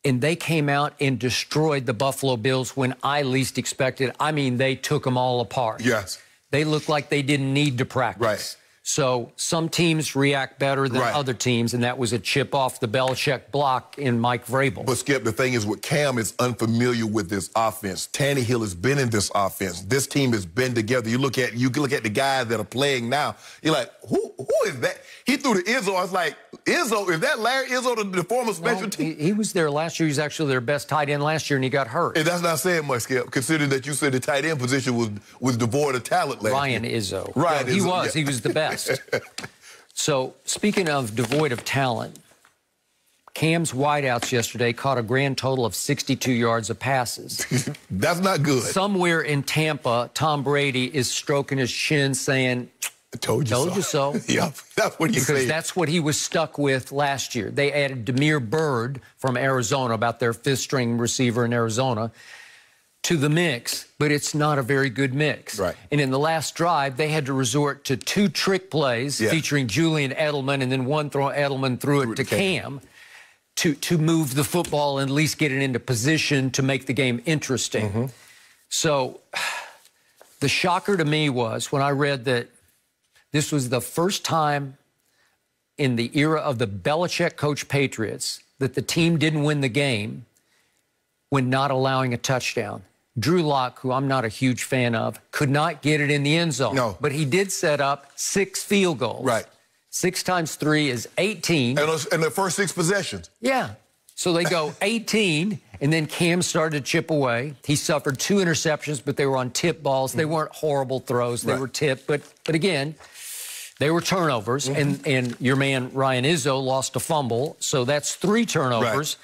and they came out and destroyed the Buffalo Bills when I least expected. I mean, they took them all apart. Yes. They looked like they didn't need to practice. Right. So some teams react better than other teams, and that was a chip off the Belichick block in Mike Vrabel. But, Skip, the thing is, with Cam is unfamiliar with this offense. Tannehill has been in this offense. This team has been together. You look at the guys that are playing now. You're like, who is that? He threw to Izzo. I was like, Izzo, is that Larry Izzo, the former special team? He was there last year. He was actually their best tight end last year, and he got hurt. And that's not saying much, Skip, considering that you said the tight end position was devoid of talent last year. Ryan Izzo. Ryan Izzo. He was. Yeah. He was the best. So, speaking of devoid of talent, Cam's wideouts yesterday caught a grand total of 62 yards of passes. That's not good. Somewhere in Tampa, Tom Brady is stroking his chin saying, I told you so. Yeah, that's what he said. Because that's what he was stuck with last year. They added Damiere Byrd from Arizona, about their fifth-string receiver in Arizona, to the mix, but it's not a very good mix. Right. And in the last drive, they had to resort to 2 trick plays featuring Julian Edelman, and then one throw Edelman threw it to Cam to move the football and at least get it into position to make the game interesting. So the shocker to me was when I read that this was the first time in the era of the Belichick coach Patriots that the team didn't win the game when not allowing a touchdown. Drew Lock, who I'm not a huge fan of, could not get it in the end zone. No. But he did set up 6 field goals. Right. 6 times 3 is 18. And the first 6 possessions. Yeah. So they go 18, and then Cam started to chip away. He suffered 2 interceptions, but they were on tip balls. They weren't horrible throws. They were tipped. But again, they were turnovers. And your man, Ryan Izzo, lost a fumble. So that's 3 turnovers.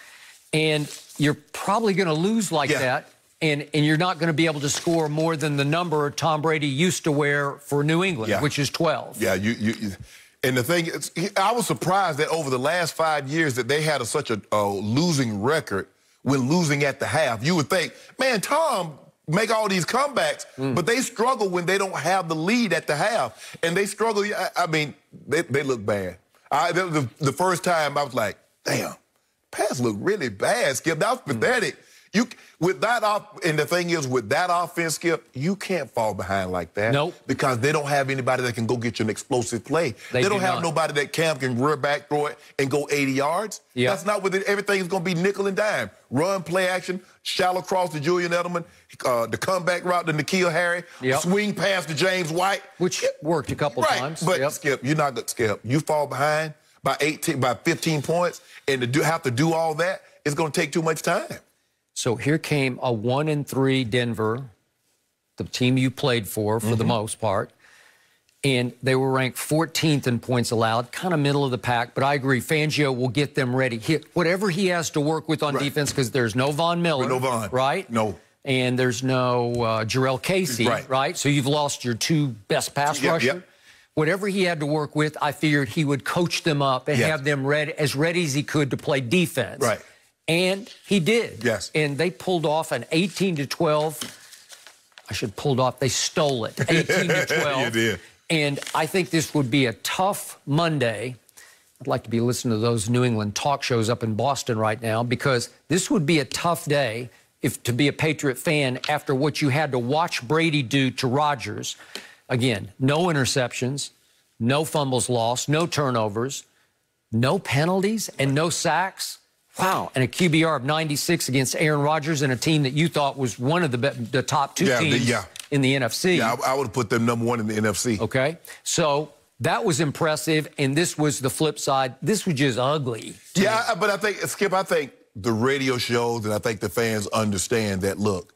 Right. And you're probably going to lose like that. And you're not going to be able to score more than the number Tom Brady used to wear for New England, which is 12. Yeah, and the thing is, I was surprised that over the last 5 years that they had such a losing record when losing at the half. You would think, man, Tom make all these comebacks, but they struggle when they don't have the lead at the half. And they struggle. I mean, they look bad. The first time I was like, damn, pass look really bad, Skip. That was pathetic. And the thing is, with that offense, Skip, you can't fall behind like that. Nope. Because they don't have anybody that can go get you an explosive play. They don't have nobody that can rear back, throw it, and go 80 yards. Yep. That's not what everything's going to be nickel and dime. Run, play action, shallow cross to Julian Edelman, the comeback route to N'Keal Harry, swing pass to James White. Which worked a couple times. But, Skip, you're not good, Skip. You fall behind by 15 points, and to have to do all that, it's going to take too much time. So here came a 1-3 Denver, the team you played for the most part, and they were ranked 14th in points allowed, kind of middle of the pack. But I agree, Fangio will get them ready. Whatever he has to work with on defense, because there's no Von Miller, right? No. And there's no Jarrell Casey, right? So you've lost your 2 best pass rushers. Whatever he had to work with, I figured he would coach them up and have them ready as he could to play defense. Right. And he did. Yes. And they pulled off an 18-12. They stole it. 18-12. You did. And I think this would be a tough Monday. I'd like to be listening to those New England talk shows up in Boston right now, because this would be a tough day to be a Patriot fan after what you had to watch Brady do to Rodgers. Again, no interceptions, no fumbles lost, no turnovers, no penalties, and no sacks. Wow. And a QBR of 96 against Aaron Rodgers and a team that you thought was one of the top 2 teams in the NFC. Yeah, I would have put them number 1 in the NFC. Okay. So that was impressive, and this was the flip side. This was just ugly. Yeah, but I think, Skip, the radio shows and I think the fans understand that, look,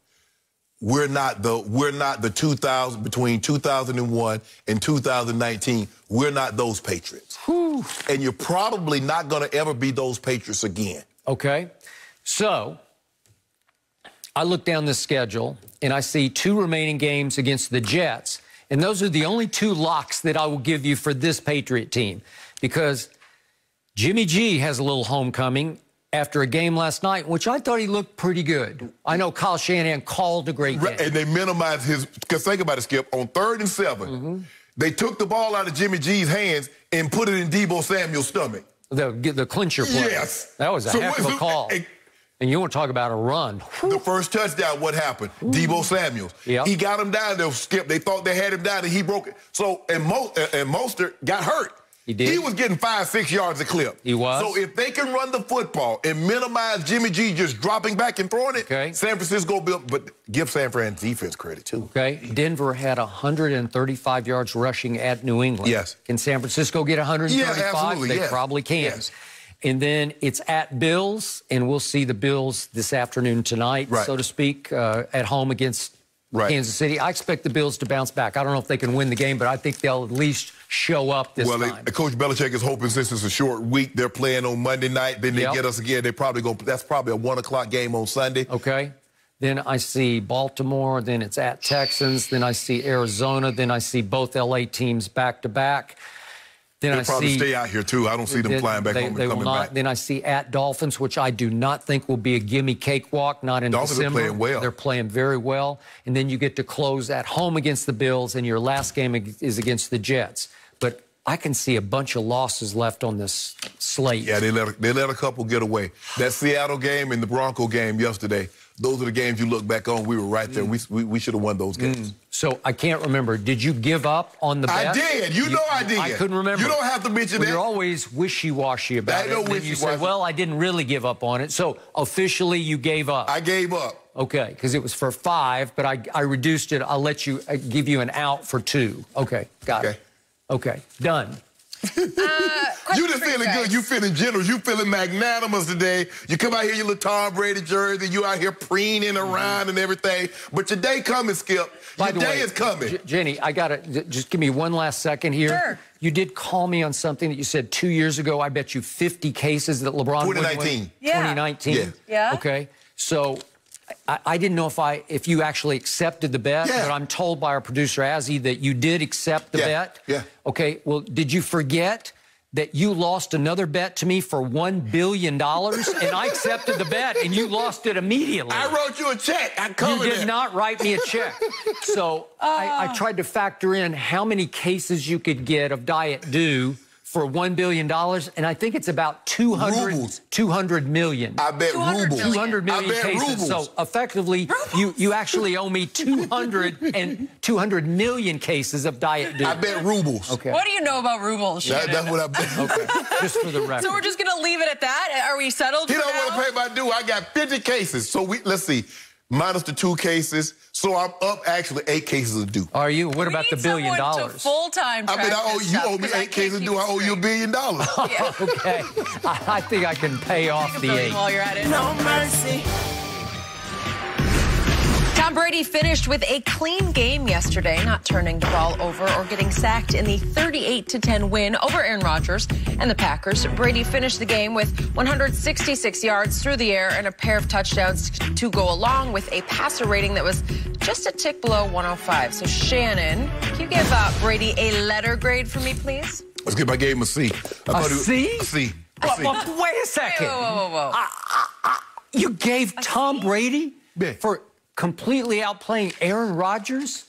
we're not the 2000, between 2001 and 2019, we're not those Patriots. Whew. And you're probably not going to ever be those Patriots again. Okay. So I look down the schedule, and I see 2 remaining games against the Jets, and those are the only 2 locks that I will give you for this Patriot team, because Jimmy G has a little homecoming after a game last night, which I thought he looked pretty good. I know Kyle Shanahan called a great game. And they minimized his, because think about it, Skip, on 3rd and 7, they took the ball out of Jimmy G's hands and put it in Deebo Samuel's stomach. The clincher play. Yes. That was a heck of a call. And you want to talk about a run. The first touchdown, what happened? Debo Samuels. Yep. He got him down there, Skip. They thought they had him down, and he broke it. So, and Mostert got hurt. He did. He was getting 5-6 yards a clip. He was. So if they can run the football and minimize Jimmy G just dropping back and throwing it, San Francisco built, but give San Fran defense credit, too. Okay. Denver had 135 yards rushing at New England. Yes. Can San Francisco get 135? Yeah, absolutely. They probably can. Yes. And then it's at Bills, and we'll see the Bills this afternoon tonight, so to speak, at home against Kansas City. I expect the Bills to bounce back. I don't know if they can win the game, but I think they'll at least show up this time. Coach Belichick is hoping since it's a short week, they're playing on Monday night. Then they get us again. They probably go. That's probably a 1 o'clock game on Sunday. Okay. Then I see Baltimore. Then it's at Texans. Then I see Arizona. Then I see both L.A. teams back-to-back. Then They'll probably stay out here, too. I don't see them flying back home and coming back. Then I see at Dolphins, which I do not think will be a gimme cakewalk, not in Dolphins December. are playing well. They're playing very well. And then you get to close at home against the Bills, and your last game is against the Jets. But I can see a bunch of losses left on this slate. Yeah, they let a couple get away. That Seattle game and the Bronco game yesterday, those are the games you look back on. We were right there. We should have won those games. So I can't remember. Did you give up on the bet? I did. You know I did. I couldn't remember. You don't have to mention that. You're always wishy-washy about it. And you said, well, I didn't really give up on it. So officially you gave up. I gave up. Okay, because it was for 5, but I reduced it. I'll let you give you an out for 2. Okay, got it. Okay, done. You just feeling good. You feeling generous. You feeling magnanimous today. You come out here, you little Tom Brady jersey. You out here preening around and everything. But your day coming, Skip. Your day is coming. Jenny, I got to just give me one last second here. Sure. You did call me on something that you said 2 years ago. I bet you 50 cases that LeBron 2019. Yeah. 2019. Yeah. Okay. So I didn't know if you actually accepted the bet, but I'm told by our producer, Azzy, that you did accept the bet. Yeah. Okay, well, did you forget that you lost another bet to me for $1 billion? And I accepted the bet, and you lost it immediately. I wrote you a check. I covered it. You did not write me a check. So I tried to factor in how many cases you could get of Diet Dew for $1 billion, and I think it's about 200 million. I bet rubles. 200 million cases. Rubles. So effectively, you actually owe me 200 million cases of Diet Dew. I bet rubles. Okay. What do you know about rubles, Shannon? That's what I bet. Okay. Just for the record. So we're just going to leave it at that? Are we settled? He don't want to pay my due. I got 50 cases. So let's see. Minus the 2 cases. So I'm up actually 8 cases of due. Are you? What about the $1 billion? Full-time. I mean, you owe me 8 cases of due. I owe you $1 billion. Yeah. Okay. I think I can pay off the 8. While you're at it. No mercy. Tom Brady finished with a clean game yesterday, not turning the ball over or getting sacked in the 38-10 win over Aaron Rodgers and the Packers. Brady finished the game with 166 yards through the air and a pair of touchdowns to go along with a passer rating that was just a tick below 105. So, Shannon, can you give Brady a letter grade for me, please? Let's give my game a C. A C? A C. Well, wait a second. Whoa. You gave Tom Brady for completely outplaying Aaron Rodgers?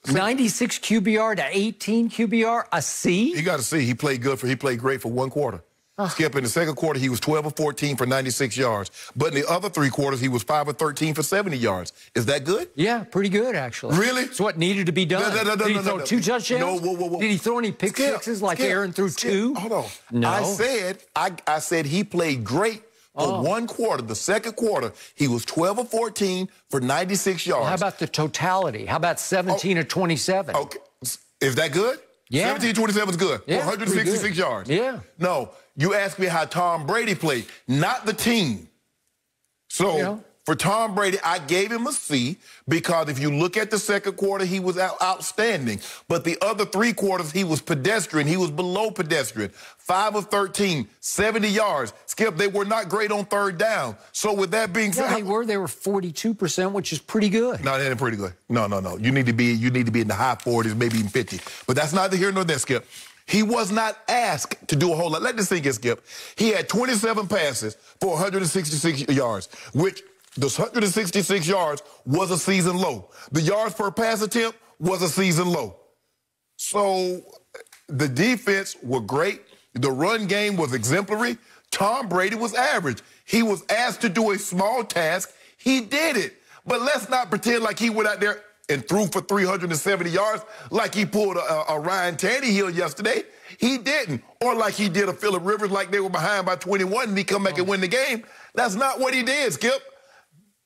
96 QBR to 18 QBR, a C? He got a C. He played great for 1 quarter. Skip, in the second quarter, he was 12 of 14 for 96 yards. But in the other 3 quarters, he was 5 of 13 for 70 yards. Is that good? Yeah, pretty good, actually. Really? It's what needed to be done. Did he throw 2 touchdowns? No, whoa. Did he throw any pick sixes like Aaron threw 2? Hold on. No. I said he played great for 1 quarter. The second quarter, he was 12 of 14 for 96 yards. Well, how about the totality? How about 17 of 27? Okay. Is that good? Yeah. 17-27 is good. Yeah, 166 yards. Yeah. No, you asked me how Tom Brady played, not the team. So for Tom Brady, I gave him a C because if you look at the second quarter, he was outstanding. But the other 3 quarters, he was pedestrian. He was below pedestrian. 5 of 13, 70 yards. Skip, they were not great on 3rd down. So with that being said, they were 42%, which is pretty good. No, that ain't pretty good. No. You need to be in the high 40s, maybe even 50. But that's neither here nor there, Skip. He was not asked to do a whole lot. Let this thing get, Skip. He had 27 passes for 166 yards, which the 166 yards was a season low. The yards per pass attempt was a season low. So the defense were great. The run game was exemplary. Tom Brady was average. He was asked to do a small task. He did it. But let's not pretend like he went out there and threw for 370 yards like he pulled a Ryan Tannehill yesterday. He didn't. Or like he did a Phillip Rivers like they were behind by 21 and he come back and win the game. That's not what he did, Skip.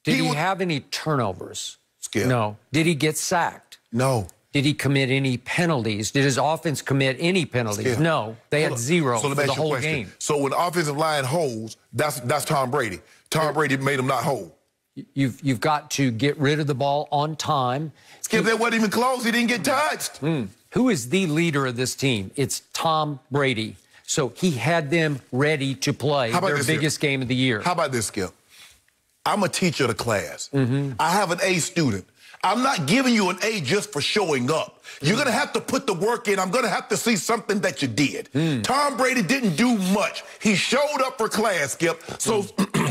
Did he have any turnovers? Skip. No. Did he get sacked? No. Did he commit any penalties? Did his offense commit any penalties? Skip. No. They had zero for the whole game. So when the offensive line holds, that's Tom Brady. Tom Brady made him not hold. You've got to get rid of the ball on time. Skip, that wasn't even close. He didn't get touched. Who is the leader of this team? It's Tom Brady. So he had them ready to play their biggest game of the year. How about this, Skip? I'm a teacher of the class. I have an A student. I'm not giving you an A just for showing up. You're going to have to put the work in. I'm going to have to see something that you did. Tom Brady didn't do much. He showed up for class, Skip. So,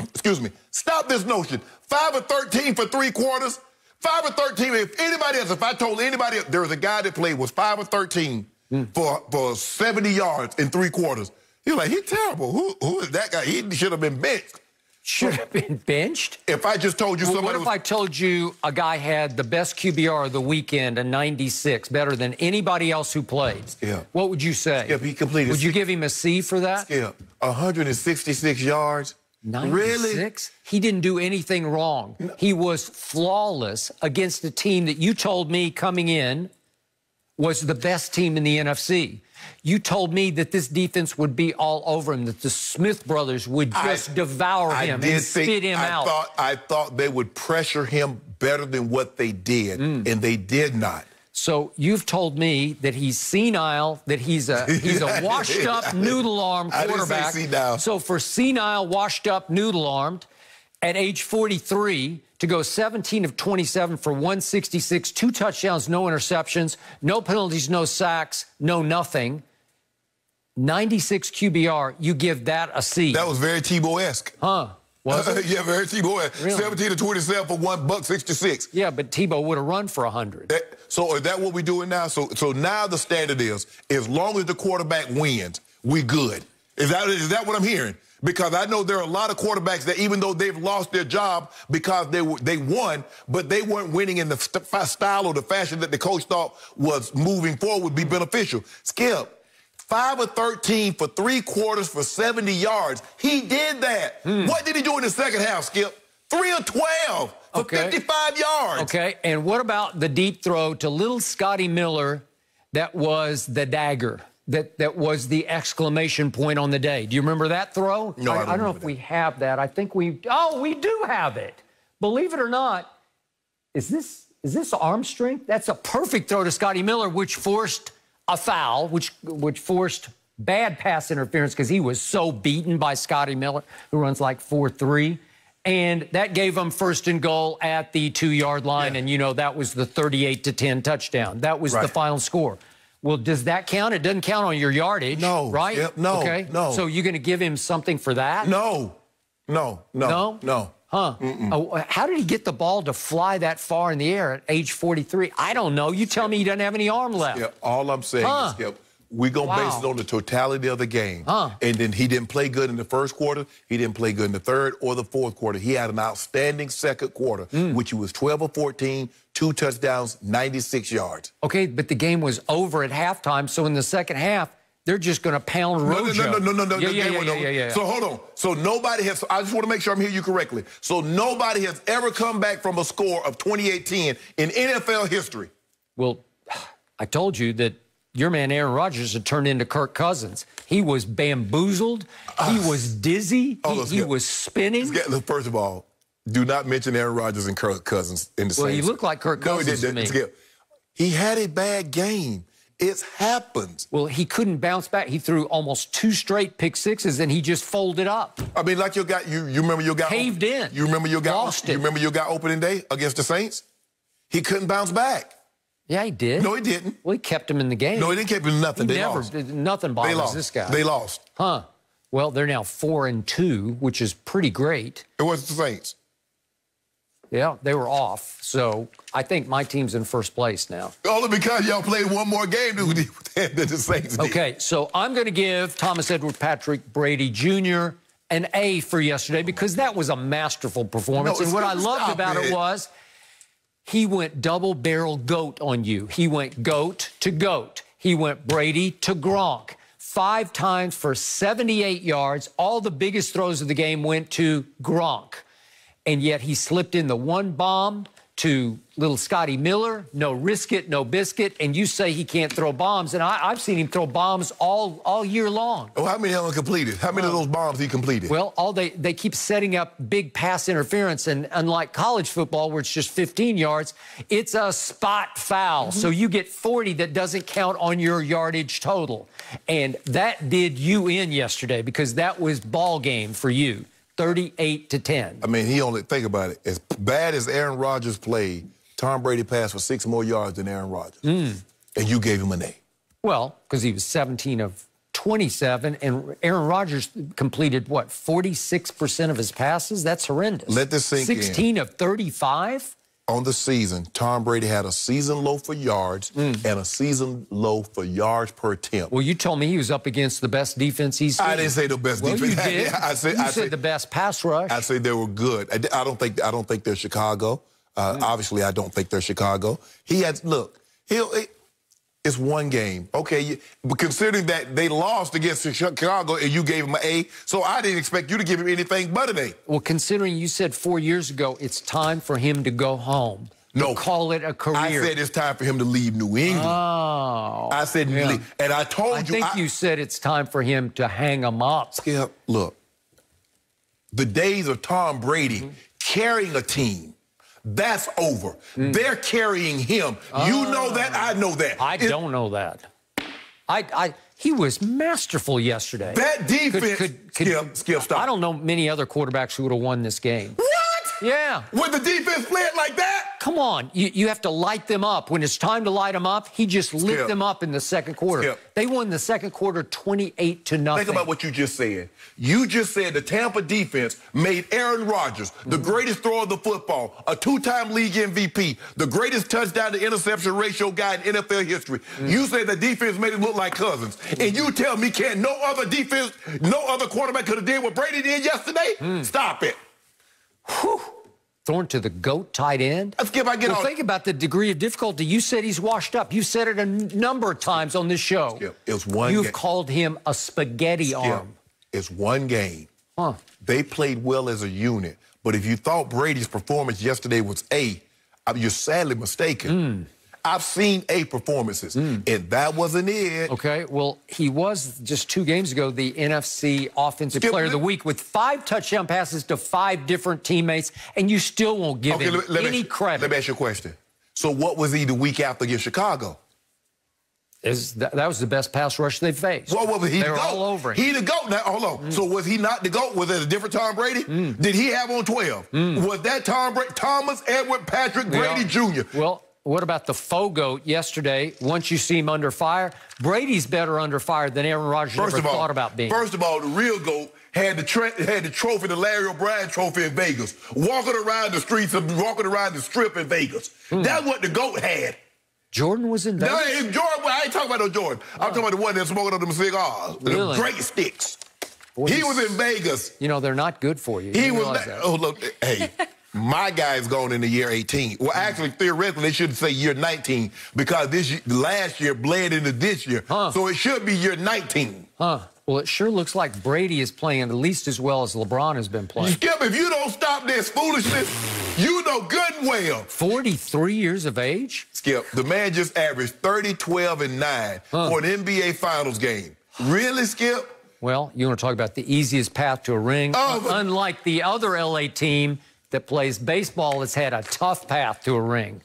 excuse me, stop this notion. 5 of 13 for 3 quarters. 5 of 13. If I told anybody, there was a guy that played, was 5 of 13 for 70 yards in 3 quarters. You're like, he's terrible. Who is that guy? He should have been benched. Should have been benched? If I just told you somebody What if I told you a guy had the best QBR of the weekend, a 96, better than anybody else who played? Yeah. What would you say? If he completed... Would you give him a C for that? Yeah. 166 yards. 96? Really? He didn't do anything wrong. No. He was flawless against a team that you told me coming in was the best team in the NFC. You told me that this defense would be all over him, that the Smith brothers would just devour him and spit him out. I thought they would pressure him better than what they did, and they did not. So you've told me that he's senile, that he's a washed-up, noodle-armed quarterback. I didn't say senile. So for senile, washed-up, noodle-armed, at age 43, to go 17 of 27 for 166, 2 touchdowns, no interceptions, no penalties, no sacks, no nothing. 96 QBR, you give that a C. That was very Tebow-esque. Huh? Was it? Yeah, very Tebow-esque. Really? 17 to 27 for $1.66. Yeah, but Tebow would have run for 100. So is that what we're doing now? So now the standard is, as long as the quarterback wins, we good. Is that what I'm hearing? Because I know there are a lot of quarterbacks that even though they've lost their job because they won, but they weren't winning in the style or the fashion that the coach thought was moving forward would be beneficial. Skip, 5 of 13 for 3 quarters for 70 yards. He did that. What did he do in the second half, Skip? 3 of 12 for 55 yards. Okay, and what about the deep throw to little Scotty Miller that was the dagger? That was the exclamation point on the day. Do you remember that throw? No, I don't know if we have that. I think we do have it. Believe it or not, is this arm strength? That's a perfect throw to Scotty Miller, which forced a foul, which forced bad pass interference because he was so beaten by Scotty Miller, who runs like 4.3. And that gave them 1st and goal at the 2-yard line, and, you know, that was the 38-10 touchdown. That was the final score. Well, does that count? It doesn't count on your yardage, right? Yep, no, okay. no. So you're going to give him something for that? No. Huh? How did he get the ball to fly that far in the air at age 43? I don't know. You tell me he doesn't have any arm left. Yeah, all I'm saying is, Skip, we're going to base it on the totality of the game. And then he didn't play good in the first quarter. He didn't play good in the third or the fourth quarter. He had an outstanding second quarter, which he was 12 of 14, 2 touchdowns, 96 yards. Okay, but the game was over at halftime, so in the second half, they're just going to pound Rojo. No. Yeah. So hold on. So nobody has, I just want to make sure I'm hearing you correctly. So nobody has ever come back from a score of 28-10 in NFL history. Well, I told you that your man Aaron Rodgers had turned into Kirk Cousins. He was bamboozled. He was dizzy. He was spinning. First of all, do not mention Aaron Rodgers and Kirk Cousins in the same. Well, he looked like Kirk Cousins to me. He had a bad game. It happens. Well, he couldn't bounce back. He threw almost 2 straight pick sixes, and he just folded up. I mean, like you remember your guy caved in. You remember your guy lost it. You remember your guy opening day against the Saints? He couldn't bounce back. Yeah, he did. No, he didn't. Well, he kept him in the game. No, he didn't keep him in nothing. They lost. Nothing bothers this guy. They lost. Huh. Well, they're now 4-2, which is pretty great. It was the Saints. Yeah, they were off. So I think my team's in first place now. Only because y'all played one more game than the Saints did. Okay, so I'm going to give Thomas Edward Patrick Brady Jr. an A for yesterday because that was a masterful performance. No, and what I loved about it was he went double-barrel GOAT on you. He went GOAT to GOAT. He went Brady to Gronk. 5 times for 78 yards. All the biggest throws of the game went to Gronk. And yet he slipped in the one bomb to little Scotty Miller. No risk it, no biscuit. And you say he can't throw bombs. And I've seen him throw bombs all year long. Oh, how many of them completed? How many of those bombs he completed? Well, they keep setting up big pass interference. And unlike college football, where it's just 15 yards, it's a spot foul. So you get 40 that doesn't count on your yardage total. And that did you in yesterday because that was ball game for you. 38-10. I mean, he only, think about it, as bad as Aaron Rodgers played, Tom Brady passed for 6 more yards than Aaron Rodgers. And you gave him an A. Well, because he was 17 of 27, and Aaron Rodgers completed, what, 46% of his passes? That's horrendous. Let this sink in. 16 of 35? On the season, Tom Brady had a season low for yards and a season low for yards per attempt. Well, you told me he was up against the best defense he's seen. I didn't say the best defense. You did. I said the best pass rush. I said they were good. I don't think they're Chicago. Obviously, I don't think they're Chicago. He had it's one game, okay? But considering that they lost against Chicago and you gave him an A, so I didn't expect you to give him anything but an A. Well, considering you said 4 years ago it's time for him to go home. No. Call it a career. I said it's time for him to leave New England. Oh. I said leave. And I told you. I think you said it's time for him to hang him up. Skip, look. The days of Tom Brady carrying a team, that's over. They're carrying him. You know that. I know that. I don't know that. He was masterful yesterday. That defense. Skip, stop. I don't know many other quarterbacks who would have won this game. What? Yeah. With the defense playing like that? Come on. You have to light them up. When it's time to light them up, he just lit them up in the second quarter. They won the second quarter 28-0. Think about what you just said. You just said the Tampa defense made Aaron Rodgers the greatest thrower of the football, a 2-time league MVP, the greatest touchdown to interception ratio guy in NFL history. You said the defense made it look like Cousins. And you tell me no other quarterback could have did what Brady did yesterday? Stop it. Whew. Thrown to the GOAT tight end? Think about the degree of difficulty. You said he's washed up. You said it a number of times on this show. It was one game. You've called him a spaghetti arm. It's one game. They played well as a unit. But if you thought Brady's performance yesterday was A, you're sadly mistaken. I've seen A performances, and that wasn't it. Okay, well, he was just 2 games ago the NFC Offensive Player of the Week with 5 touchdown passes to 5 different teammates, and you still won't give him any credit. Let me ask you a question. So what was he the week after against Chicago? That was the best pass rush they faced. What was he? They were all over him. He the GOAT. Now, hold on. So was he not the GOAT? Was it a different Tom Brady? Did he have on 12? Was that Tom Brady? Thomas Edward Patrick Brady Jr.? Well, what about the faux GOAT yesterday? Once you see him under fire, Brady's better under fire than Aaron Rodgers ever thought about being. First of all, the real GOAT had the trophy, the Larry O'Brien trophy in Vegas, walking around the streets, walking around the strip in Vegas. That's what the GOAT had. Jordan was in Vegas? No, Jordan. I ain't talking about no Jordan. I'm talking about the one that's smoking on them cigars, the great sticks. Boy, he was in Vegas. You know, they're not good for you. He was. Oh, look, hey. My guy's going in the year 18. Well, actually, theoretically, they should say year 19 because last year bled into this year. So it should be year 19. Well, it sure looks like Brady is playing at least as well as LeBron has been playing. Skip, if you don't stop this foolishness, you know good and well. 43 years of age? Skip, the man just averaged 30, 12, and 9 for an NBA Finals game. Really, Skip? Well, you want to talk about the easiest path to a ring? Unlike the other L.A. team that plays baseball has had a tough path to a ring.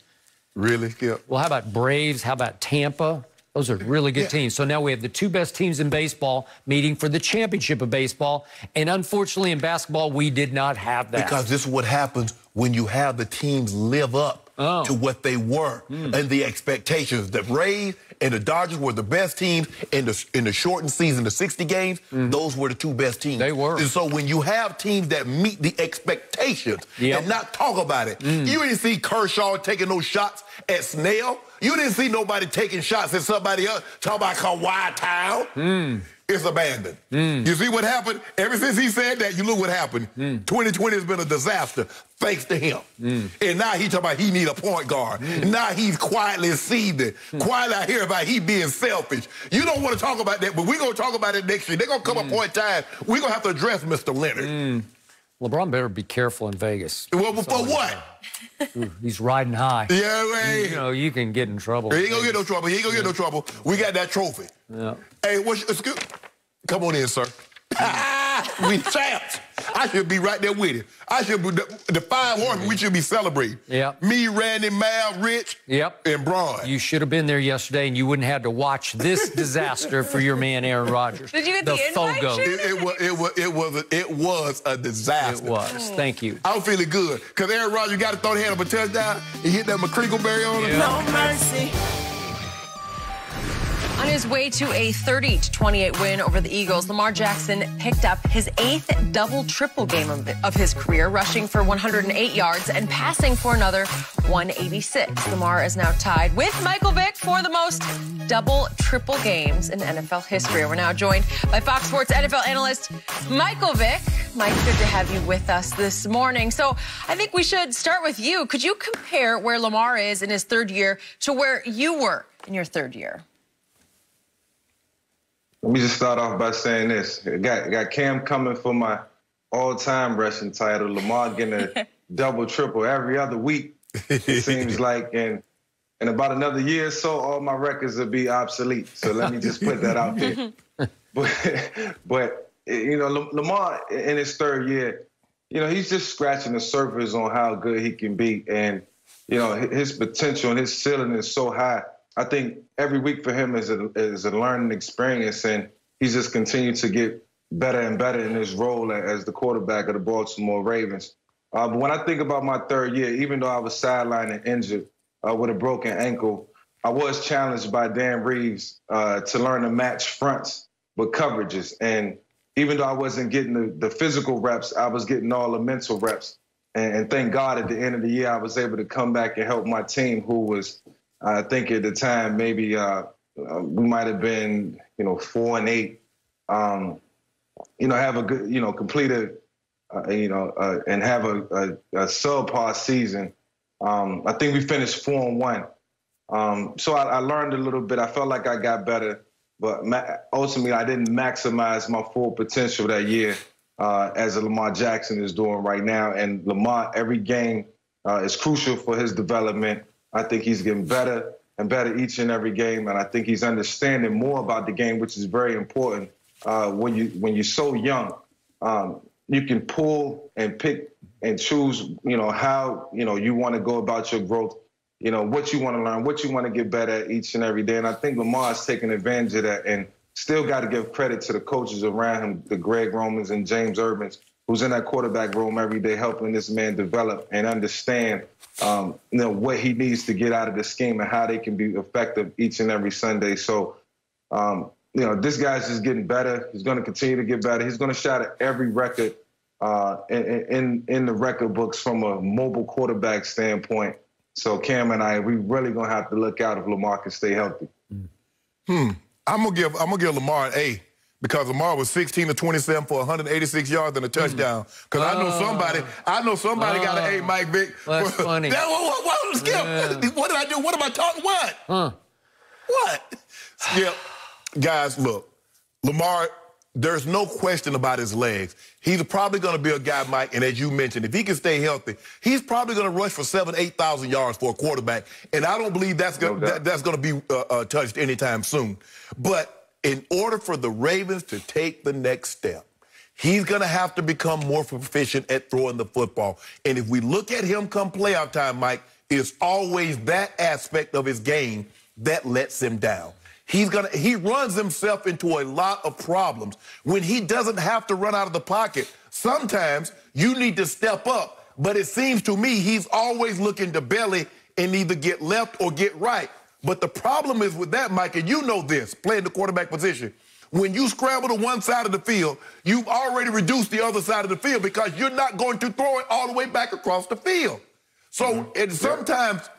Really, Skip? Well, how about Braves? How about Tampa? Those are really good teams. So now we have the 2 best teams in baseball meeting for the championship of baseball. And unfortunately, in basketball, we did not have that. Because this is what happens when you have the teams live up to what they were and the expectations. The Rays and the Dodgers were the best teams in the shortened season, the 60 games, those were the two best teams. They were. And so when you have teams that meet the expectations and not talk about it, you didn't see Kershaw taking those shots at Snell. You didn't see nobody taking shots at somebody else, talking about Kawhi Town. It's abandoned. You see what happened? Ever since he said that, you look what happened. 2020 has been a disaster, thanks to him. And now he talking about he need a point guard. Now he's quietly seething. Quietly I hear about he being selfish. You don't want to talk about that, but we're going to talk about it next year. They're going to come a point in time, we're going to have to address Mr. Leonard. LeBron better be careful in Vegas. Well, for what? He's riding high. Yeah, man. You know, you can get in trouble. He ain't going to get no trouble. He ain't going to get no trouble. We got that trophy. Yeah. Hey, excuse, come on in, sir. We champs. I should be right there with you. I should be the 5 horsemen. We should be celebrating. Yep. Me, Randy, Mal, Rich, and Braun. You should have been there yesterday, and you wouldn't have to watch this disaster for your man Aaron Rodgers. Did you get the invite? It was a disaster. It was. Thank you. I'm feeling good because Aaron Rodgers got to throw the hand up a touchdown. He hit that McCrinkleberry on him. No mercy. On his way to a 30-28 win over the Eagles, Lamar Jackson picked up his 8th double-triple game of his career, rushing for 108 yards and passing for another 186. Lamar is now tied with Michael Vick for the most double-triple games in NFL history. We're now joined by Fox Sports NFL analyst Michael Vick. Mike, good to have you with us this morning. So I think we should start with you. Could you compare where Lamar is in his 3rd year to where you were in your 3rd year? Let me just start off by saying this. I got Cam coming for my all-time rushing title. Lamar getting a double-triple every other week, it seems like. And in about another year or so, all my records will be obsolete. So let me just put that out there. But you know, Lamar in his 3rd year, you know, he's just scratching the surface on how good he can be. And, you know, his potential and his ceiling is so high. I think every week for him is a learning experience, and he's just continued to get better and better in his role as the quarterback of the Baltimore Ravens. But when I think about my 3rd year, even though I was sidelined and injured with a broken ankle, I was challenged by Dan Reeves to learn to match fronts with coverages. And even though I wasn't getting the physical reps, I was getting all the mental reps. And thank God at the end of the year, I was able to come back and help my team, who was, I think at the time, maybe we might have been, 4-8. You know, have a good, completed, and have a subpar season. I think we finished 4-1. So I learned a little bit. I felt like I got better, but ultimately I didn't maximize my full potential that year, as Lamar Jackson is doing right now. And Lamar, every game is crucial for his development. I think he's getting better and better each and every game, and I think he's understanding more about the game, which is very important. When you're so young, you can pull and pick and choose, how you want to go about your growth, what you want to learn, what you want to get better at each and every day. And I think Lamar's taking advantage of that, and still got to give credit to the coaches around him, the Greg Romans and James Urbans, who's in that quarterback room every day helping this man develop and understand what he needs to get out of the scheme and how they can be effective each and every Sunday. So, this guy's just getting better. He's going to continue to get better. He's going to shot at every record in the record books from a mobile quarterback standpoint. So Cam and I, we really going to have to look out if Lamar can stay healthy. I'm gonna give Lamar an A, because Lamar was 16 of 27 for 186 yards and a touchdown. Because I know somebody got an A, Mike Vick. That's funny. Skip. Yeah. What did I do? What am I talking? What? What? Skip. Guys, look, Lamar, there's no question about his legs. He's probably going to be a guy, Mike, and as you mentioned, if he can stay healthy, he's probably going to rush for 7,000 to 8,000 yards for a quarterback, and I don't believe that's going to be touched anytime soon. But in order for the Ravens to take the next step, he's going to have to become more proficient at throwing the football. And if we look at him come playoff time, Mike, it's always that aspect of his game that lets him down. He runs himself into a lot of problems when he doesn't have to run out of the pocket. Sometimes you need to step up, but it seems to me he's always looking to belly and either get left or get right. But the problem is with that, Mike, and you know this, playing the quarterback position, when you scramble to one side of the field, you've already reduced the other side of the field because you're not going to throw it all the way back across the field. So and sometimes,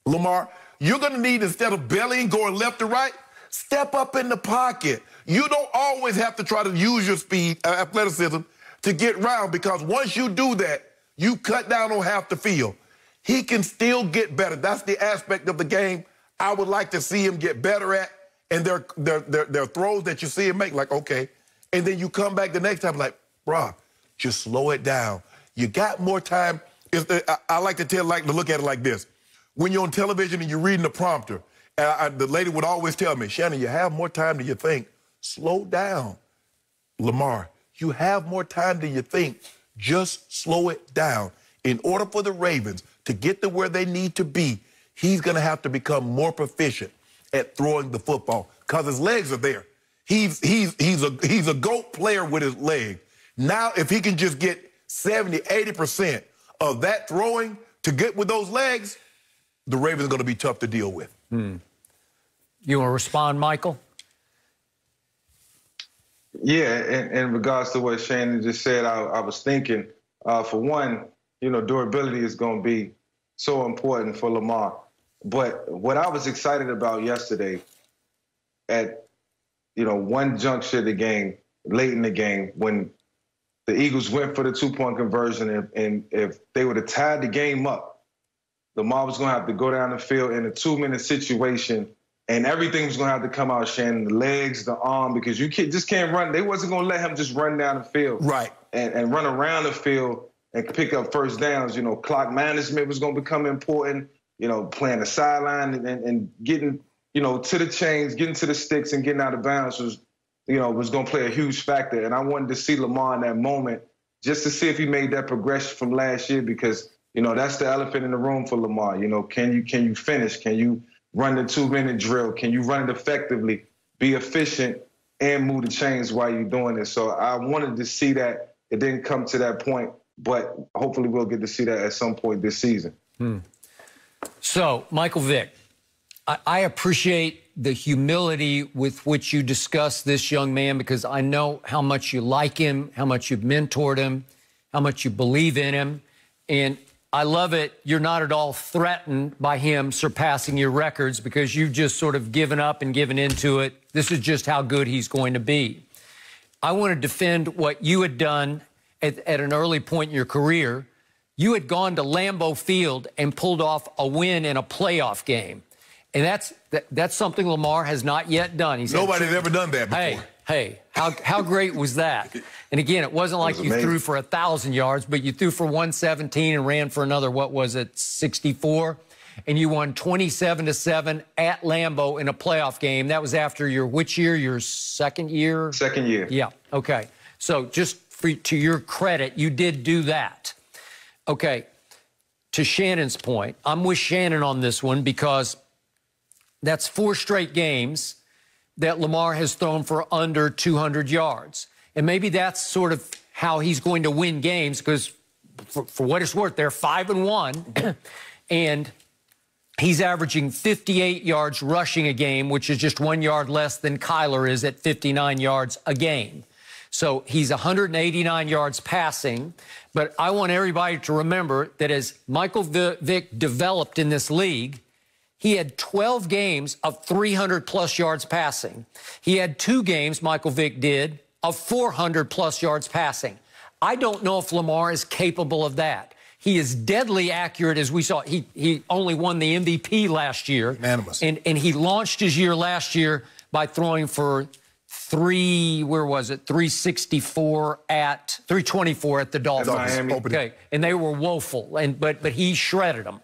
Lamar, you're going to need, instead of bellying, going left to right, step up in the pocket. You don't always have to try to use your speed, athleticism, to get around, because once you do that, you cut down on half the field. He can still get better. That's the aspect of the game I would like to see him get better at. And there are throws that you see him make, like, okay. And then you come back the next time, like, bruh, just slow it down. You got more time. I like to look at it like this. When you're on television and you're reading the prompter, the lady would always tell me, Shannon, you have more time than you think. Slow down, Lamar. You have more time than you think. Just slow it down. In order for the Ravens to get to where they need to be, he's going to have to become more proficient at throwing the football because his legs are there. He's a GOAT player with his leg. Now, if he can just get 70, 80% of that throwing to get with those legs, the Ravens are going to be tough to deal with. You want to respond, Michael? Yeah, in regards to what Shannon just said, I was thinking, for one, durability is going to be so important for Lamar. But what I was excited about yesterday at, one juncture of the game, late in the game, when the Eagles went for the two-point conversion, and if they would have tied the game up, Lamar was going to have to go down the field in a 2-minute situation, and everything was going to have to come out, Shannon, the legs, the arm, because you just can't run. They wasn't going to let him just run down the field. Right. And run around the field and pick up first downs. Clock management was going to become important. Playing the sideline and getting, to the chains, getting to the sticks and getting out of bounds was going to play a huge factor. And I wanted to see Lamar in that moment just to see if he made that progression from last year, because, that's the elephant in the room for Lamar. Can you finish? Can you run the 2-minute drill? Can you run it effectively, be efficient, and move the chains while you're doing it? So I wanted to see that. It didn't come to that point, but hopefully we'll get to see that at some point this season. So, Michael Vick, I appreciate the humility with which you discuss this young man, because I know how much you like him, how much you've mentored him, how much you believe in him. And I love it. You're not at all threatened by him surpassing your records, because you've just sort of given up and given into it. This is just how good he's going to be. I want to defend what you had done at an early point in your career. You had gone to Lambeau Field and pulled off a win in a playoff game. And that's something Lamar has not yet done. Nobody's ever done that before. Hey, how great was that? And again, it wasn't like you threw for 1,000 yards, but you threw for 117 and ran for another, 64? And you won 27-7 at Lambeau in a playoff game. That was after which year? Your second year? Second year. Yeah, okay. So just to your credit, you did do that. Okay, to Shannon's point, I'm with Shannon on this one, because that's 4 straight games that Lamar has thrown for under 200 yards. And maybe that's sort of how he's going to win games, because for what it's worth, they're 5-1, and he's averaging 58 yards rushing a game, which is just 1 yard less than Kyler is at 59 yards a game. So he's 189 yards passing. But I want everybody to remember that as Michael Vick developed in this league, he had 12 games of 300-plus yards passing. He had 2 games, Michael Vick did, of 400-plus yards passing. I don't know if Lamar is capable of that. He is deadly accurate, as we saw. He only won the MVP last year. Unanimous. And he launched his year last year by throwing for 324 at the Dolphins. Miami. Okay, and they were woeful, but he shredded them.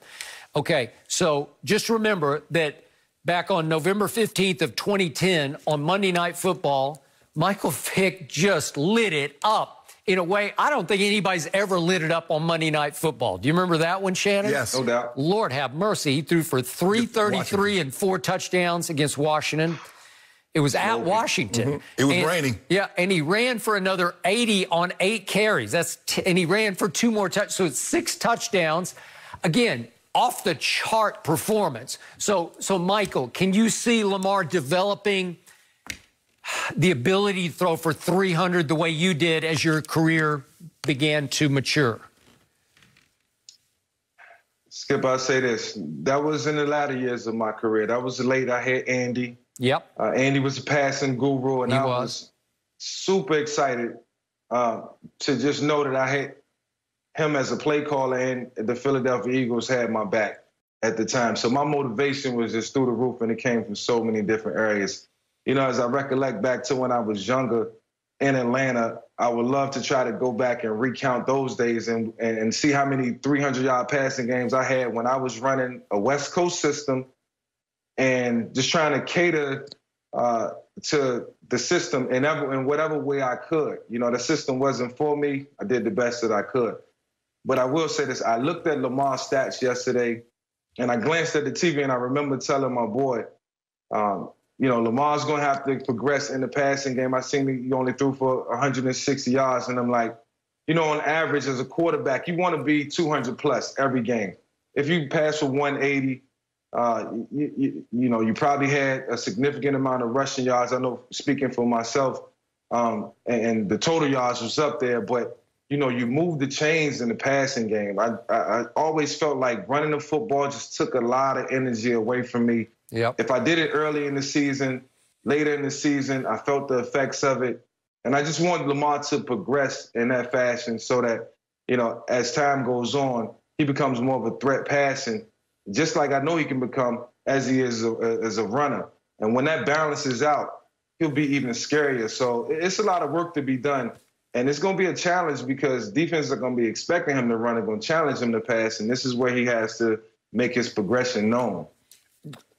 Okay, so just remember that back on November 15th of 2010 on Monday Night Football, Michael Vick just lit it up in a way I don't think anybody's ever lit it up on Monday Night Football. Do you remember that one, Shannon? Yes. No doubt. Lord have mercy. He threw for 333 and 4 touchdowns against Washington. It was at Washington. It was raining. Yeah, and he ran for another 80 on 8 carries. And he ran for 2 more touchdowns. So it's 6 touchdowns. Again, off-the-chart performance. So, Michael, can you see Lamar developing the ability to throw for 300 the way you did as your career began to mature? Skip, I'll say this. That was in the latter years of my career. That was late. I had Andy. Yep. Andy was a passing guru, and I was super excited to just know that I had him as a play caller, and the Philadelphia Eagles had my back at the time. So my motivation was just through the roof, and it came from so many different areas. You know, as I recollect back to when I was younger in Atlanta, I would love to try to go back and recount those days and see how many 300-yard passing games I had when I was running a West Coast system and just trying to cater to the system in whatever way I could. You know, the system wasn't for me. I did the best that I could. But I will say this. I looked at Lamar's stats yesterday, and I glanced at the TV, and I remember telling my boy, you know, Lamar's going to have to progress in the passing game. I seen he only threw for 160 yards, and I'm like, you know, on average as a quarterback, you want to be 200-plus every game. If you pass for 180, you know, you probably had a significant amount of rushing yards. I know, speaking for myself, and the total yards was up there, but you know, you move the chains in the passing game. I always felt like running the football just took a lot of energy away from me. Yep. If I did it early in the season, later in the season, I felt the effects of it. And I just wanted Lamar to progress in that fashion so that, you know, as time goes on, he becomes more of a threat passing, just like I know he can become as he is as a runner. And when that balances out, he'll be even scarier. So it's a lot of work to be done. And it's going to be a challenge because defenses are going to be expecting him to run and going to challenge him to pass. And this is where he has to make his progression known.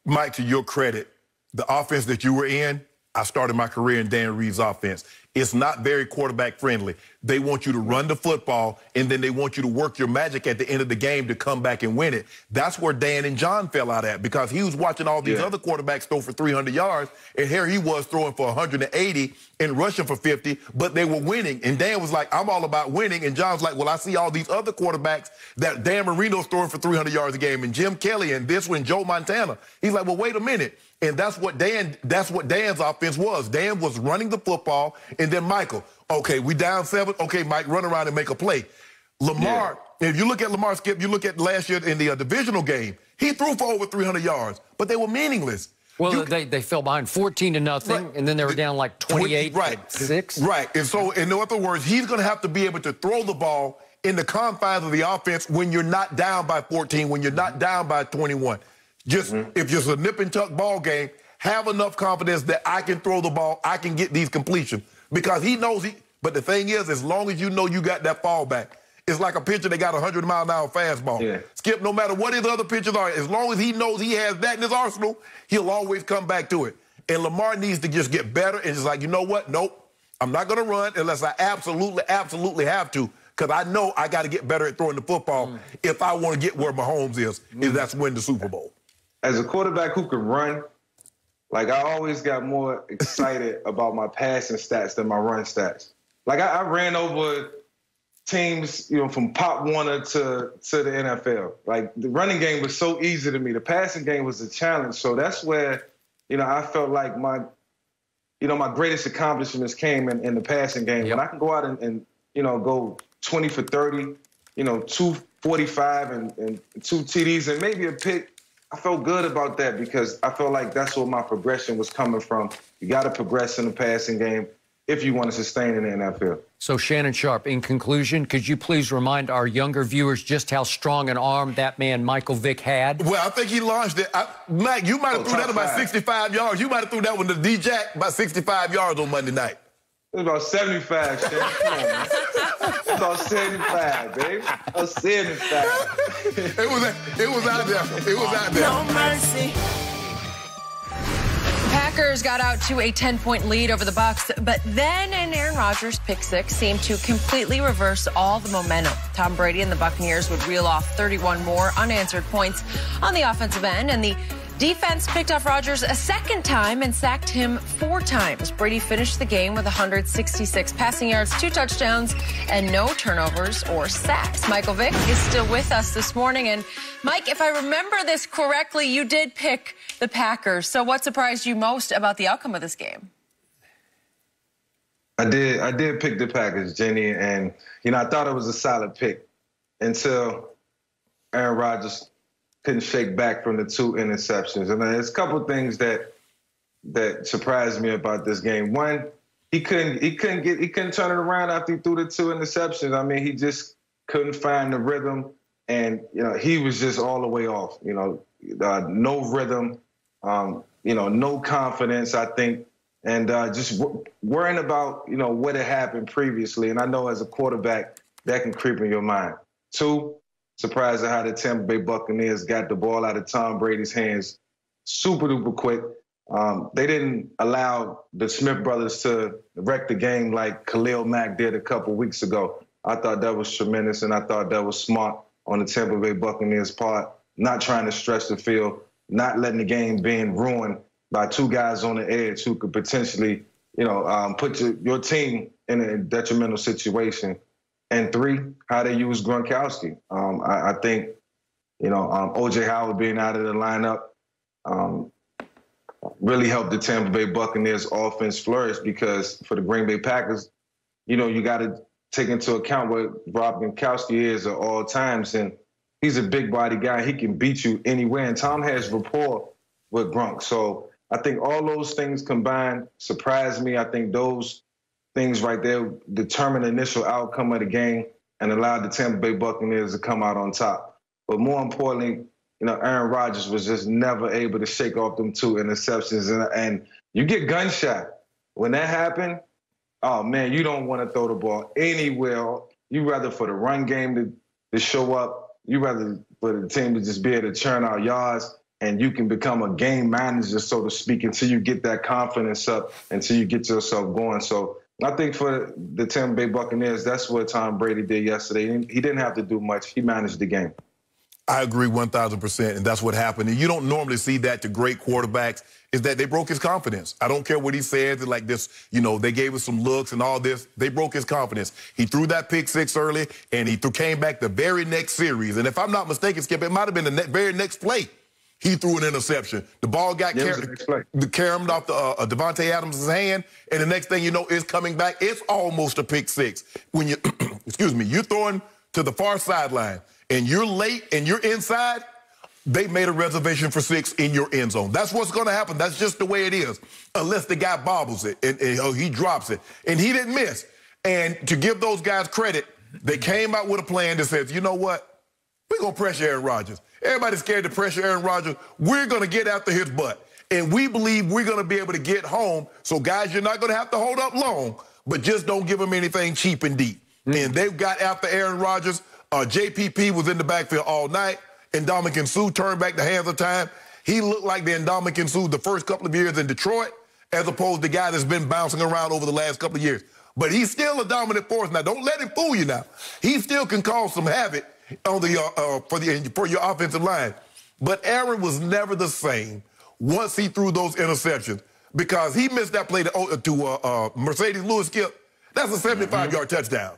Mike, to your credit, the offense that you were in, I started my career in Dan Reeves' offense. It's not very quarterback friendly. They want you to run the football, and then they want you to work your magic at the end of the game to come back and win it. That's where Dan and John fell out at because he was watching all these other quarterbacks throw for 300 yards, and here he was throwing for 180 and rushing for 50, but they were winning. And Dan was like, I'm all about winning. And John's like, well, I see all these other quarterbacks that Dan Marino's throwing for 300 yards a game, and Jim Kelly, and this one, Joe Montana. He's like, well, wait a minute. And that's what Dan's offense was. Dan was running the football, and then Michael, okay, we down 7. Okay, Mike, run around and make a play. Lamar, if you look at Lamar, Skip, you look at last year in the divisional game, he threw for over 300 yards, but they were meaningless. Well, they fell behind 14-0, right, and then they were down like 28-6. Right, and so in other words, he's going to have to be able to throw the ball in the confines of the offense when you're not down by 14, when you're not down by 21. Just if it's a nip and tuck ball game, have enough confidence that I can throw the ball, I can get these completions. Because he knows but the thing is, as long as you know you got that fallback, it's like a pitcher that got a 100-mile-an-hour fastball. Yeah. Skip, no matter what his other pitchers are, as long as he knows he has that in his arsenal, he'll always come back to it. And Lamar needs to just get better and just like, you know what? Nope, I'm not going to run unless I absolutely have to. Because I know I got to get better at throwing the football if I want to get where Mahomes is, if that's win the Super Bowl. As a quarterback who can run, like I always got more excited about my passing stats than my run stats. Like I ran over teams, you know, from Pop Warner to the NFL. Like the running game was so easy to me. The passing game was a challenge. So that's where, you know, I felt like my greatest accomplishments came in the passing game. When I can go out and you know, go 20 for 30, you know, 245 and 2 TDs and maybe a pick. I felt good about that because I felt like that's where my progression was coming from. You got to progress in the passing game if you want to sustain in the NFL. So, Shannon Sharpe, in conclusion, could you please remind our younger viewers just how strong an arm that man, Michael Vick, had? Well, I think he launched it. Mac, you might have threw that about 65 yards. You might have threw that one to D-Jack about 65 yards on Monday night. It was about 75, Shannon. Come on, man. About 75, baby. About 75. It was out there. It was out there. No mercy. Packers got out to a 10-point lead over the Bucs, but then an Aaron Rodgers pick six seemed to completely reverse all the momentum. Tom Brady and the Buccaneers would reel off 31 more unanswered points on the offensive end, and the Defense picked off Rodgers a second time and sacked him 4 times. Brady finished the game with 166 passing yards, 2 touchdowns, and no turnovers or sacks. Michael Vick is still with us this morning. And Mike, if I remember this correctly, you did pick the Packers. So what surprised you most about the outcome of this game? I did pick the Packers, Jenny, and I thought it was a solid pick until Aaron Rodgers couldn't shake back from the 2 interceptions. And there's a couple of things that surprised me about this game. One, he couldn't turn it around after he threw the 2 interceptions. I mean, he just couldn't find the rhythm, and he was just all the way off. No rhythm, no confidence, I think. And just worrying about, what had happened previously. And I know as a quarterback, that can creep in your mind. 2, surprised at how the Tampa Bay Buccaneers got the ball out of Tom Brady's hands super duper quick. They didn't allow the Smith brothers to wreck the game like Khalil Mack did a couple weeks ago. I thought that was tremendous, and I thought that was smart on the Tampa Bay Buccaneers' part, not trying to stretch the field, not letting the game being ruined by 2 guys on the edge who could potentially, put your team in a detrimental situation. And 3, how they use Gronkowski. I think, O.J. Howard being out of the lineup really helped the Tampa Bay Buccaneers offense flourish, because for the Green Bay Packers, you got to take into account what Rob Gronkowski is at all times. And he's a big body guy. He can beat you anywhere. And Tom has rapport with Gronk. So I think all those things combined surprised me. I think those things right there determined the initial outcome of the game and allowed the Tampa Bay Buccaneers to come out on top. But more importantly, Aaron Rodgers was just never able to shake off them 2 interceptions. And you get gunshot. When that happened, oh, man, you don't want to throw the ball anywhere. You rather for the run game to show up. You rather for the team to just be able to churn out yards, and you can become a game manager, so to speak, until you get that confidence up, until you get yourself going. So I think for the Tampa Bay Buccaneers, that's what Tom Brady did yesterday. He didn't have to do much. He managed the game. I agree 1,000%, and that's what happened. And you don't normally see that to great quarterbacks, is that they broke his confidence. I don't care what he says, like this, they gave us some looks and all this. They broke his confidence. He threw that pick 6 early, and he came back the very next series. And if I'm not mistaken, Skip, it might have been the very next play. He threw an interception. The ball got carried off Devontae Adams' hand, and the next thing you know, it's coming back. It's almost a pick 6. When you, you're throwing to the far sideline, and you're late and you're inside, they made a reservation for 6 in your end zone. That's what's going to happen. That's just the way it is, unless the guy bobbles it and he drops it. And he didn't miss. And to give those guys credit, they came out with a plan that says, you know what? We're going to pressure Aaron Rodgers. Everybody's scared to pressure Aaron Rodgers. We're going to get after his butt. And we believe we're going to be able to get home. So, guys, you're not going to have to hold up long, but just don't give him anything cheap and deep. And they've got after Aaron Rodgers. JPP was in the backfield all night. Ndamukong Suh turned back the hands of time. He looked like the Ndamukong Suh the first couple of years in Detroit, as opposed to the guy that's been bouncing around over the last couple of years. But he's still a dominant force. Now, don't let him fool you now. He still can cause some havoc on for your offensive line. But Aaron was never the same once he threw those interceptions, because he missed that play to Mercedes Lewis, Skip. That's a 75-yard touchdown.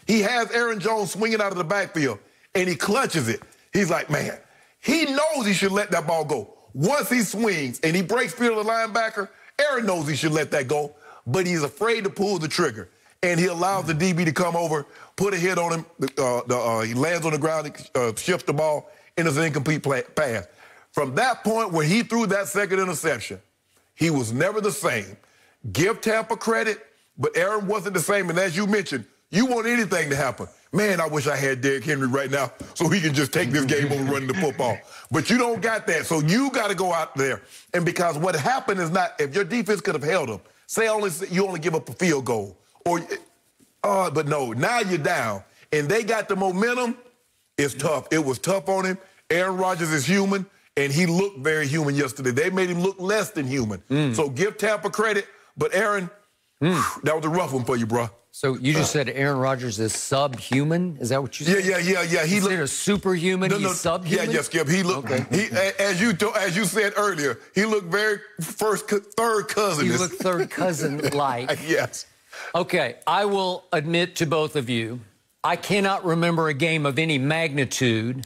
He has Aaron Jones swinging out of the backfield, and he clutches it. He's like, man, he knows he should let that ball go. Once he swings and he breaks through the linebacker, Aaron knows he should let that go, but he's afraid to pull the trigger. And he allows the DB to come over, put a hit on him. He lands on the ground, shifts the ball, and it's an incomplete pass. From that point where he threw that second interception, he was never the same. Give Tampa credit, but Aaron wasn't the same. And as you mentioned, you want anything to happen. Man, I wish I had Derrick Henry right now so he can just take this game over running the football. But you don't got that, so you got to go out there. And because what happened is not, if your defense could have held him, say you only give up a field goal, but no, now you're down. And they got the momentum. It's tough. It was tough on him. Aaron Rodgers is human, and he looked very human yesterday. They made him look less than human. So give Tampa credit. But, Aaron, that was a rough one for you, bro. So you just said Aaron Rodgers is subhuman? Is that what you said? Yeah. He looked a superhuman. No, He's subhuman. Yeah, Skip. He looked. Okay. As you said earlier, he looked very third cousin. He looked third cousin-like. Yes. Okay, I will admit to both of you, I cannot remember a game of any magnitude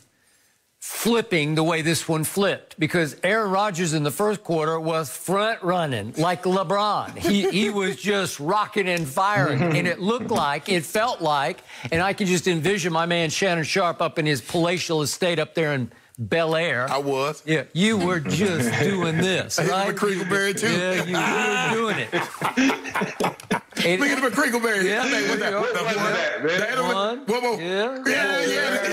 flipping the way this one flipped, because Aaron Rodgers in the first quarter was front running like LeBron. He was just rocking and firing, and it felt like, and I can just envision my man Shannon Sharpe up in his palatial estate up there in Bel Air. I was. Yeah, you were just doing this, right? McCrinkleberry too. Yeah, you were doing it. Speaking of McCrinkleberry, yeah, one more. Yeah.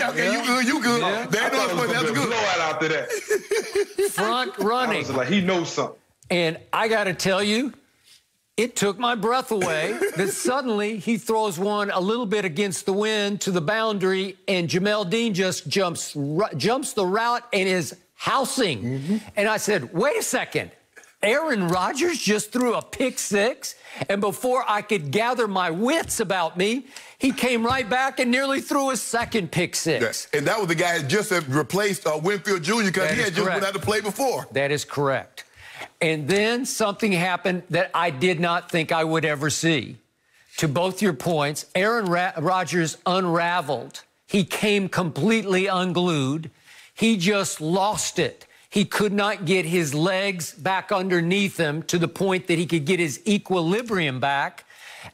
Okay, you good. Yeah. That's good. Blowout after that. Front running. I was like, he knows something. And I got to tell you, it took my breath away that suddenly he throws one a little bit against the wind to the boundary, and Jamel Dean just jumps the route and is housing. And I said, wait a second. Aaron Rodgers just threw a pick six, and before I could gather my wits about me, he came right back and nearly threw a second pick six. Yeah. And that was the guy that just had replaced Winfield Jr. because he had just went out to play before. That is correct. And then something happened that I did not think I would ever see. To both your points, Aaron Rodgers unraveled. He came completely unglued. He just lost it. He could not get his legs back underneath him to the point that he could get his equilibrium back.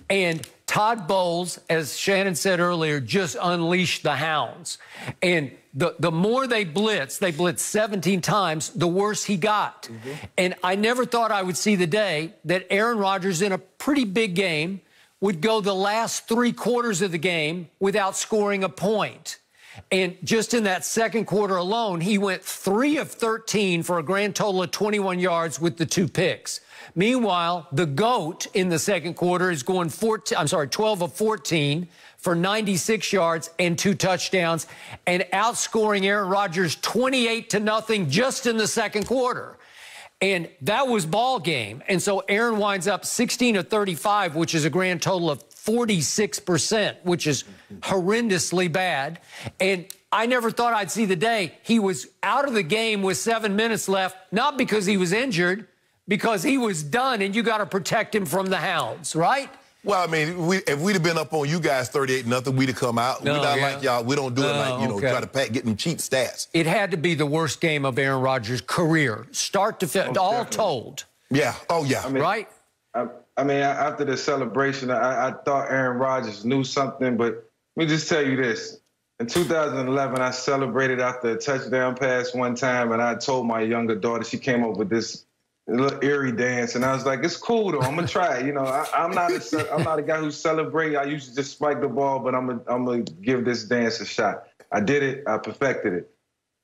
And Todd Bowles, as Shannon said earlier, just unleashed the hounds. And the more they blitzed 17 times, the worse he got. And I never thought I would see the day that Aaron Rodgers, in a pretty big game, would go the last 3 quarters of the game without scoring a point. And just in that second quarter alone, he went 3 of 13 for a grand total of 21 yards with the 2 picks. Meanwhile, the GOAT in the second quarter is going 12 of 14 for 96 yards and 2 touchdowns, and outscoring Aaron Rodgers 28-0 just in the second quarter. And that was ball game. And so Aaron winds up 16 of 35, which is a grand total of 46%, which is horrendously bad. And I never thought I'd see the day he was out of the game with 7 minutes left, not because he was injured, because he was done, and you got to protect him from the hounds, right? Well, I mean, if we'd have been up on you guys 38-0, we'd have come out. We're not like y'all. We don't do it like, try to get them cheap stats. It had to be the worst game of Aaron Rodgers' career, start to finish, all told. Yeah. Oh, yeah. I mean, right? I mean, after the celebration, I thought Aaron Rodgers knew something, but let me just tell you this. In 2011, I celebrated after a touchdown pass one time, and I told my younger daughter, she came up with this little eerie dance, and I was like, it's cool though, I'm gonna try it. You know, I'm not a guy who celebrates. I usually just spike the ball, but I'm gonna give this dance a shot. I did it, I perfected it.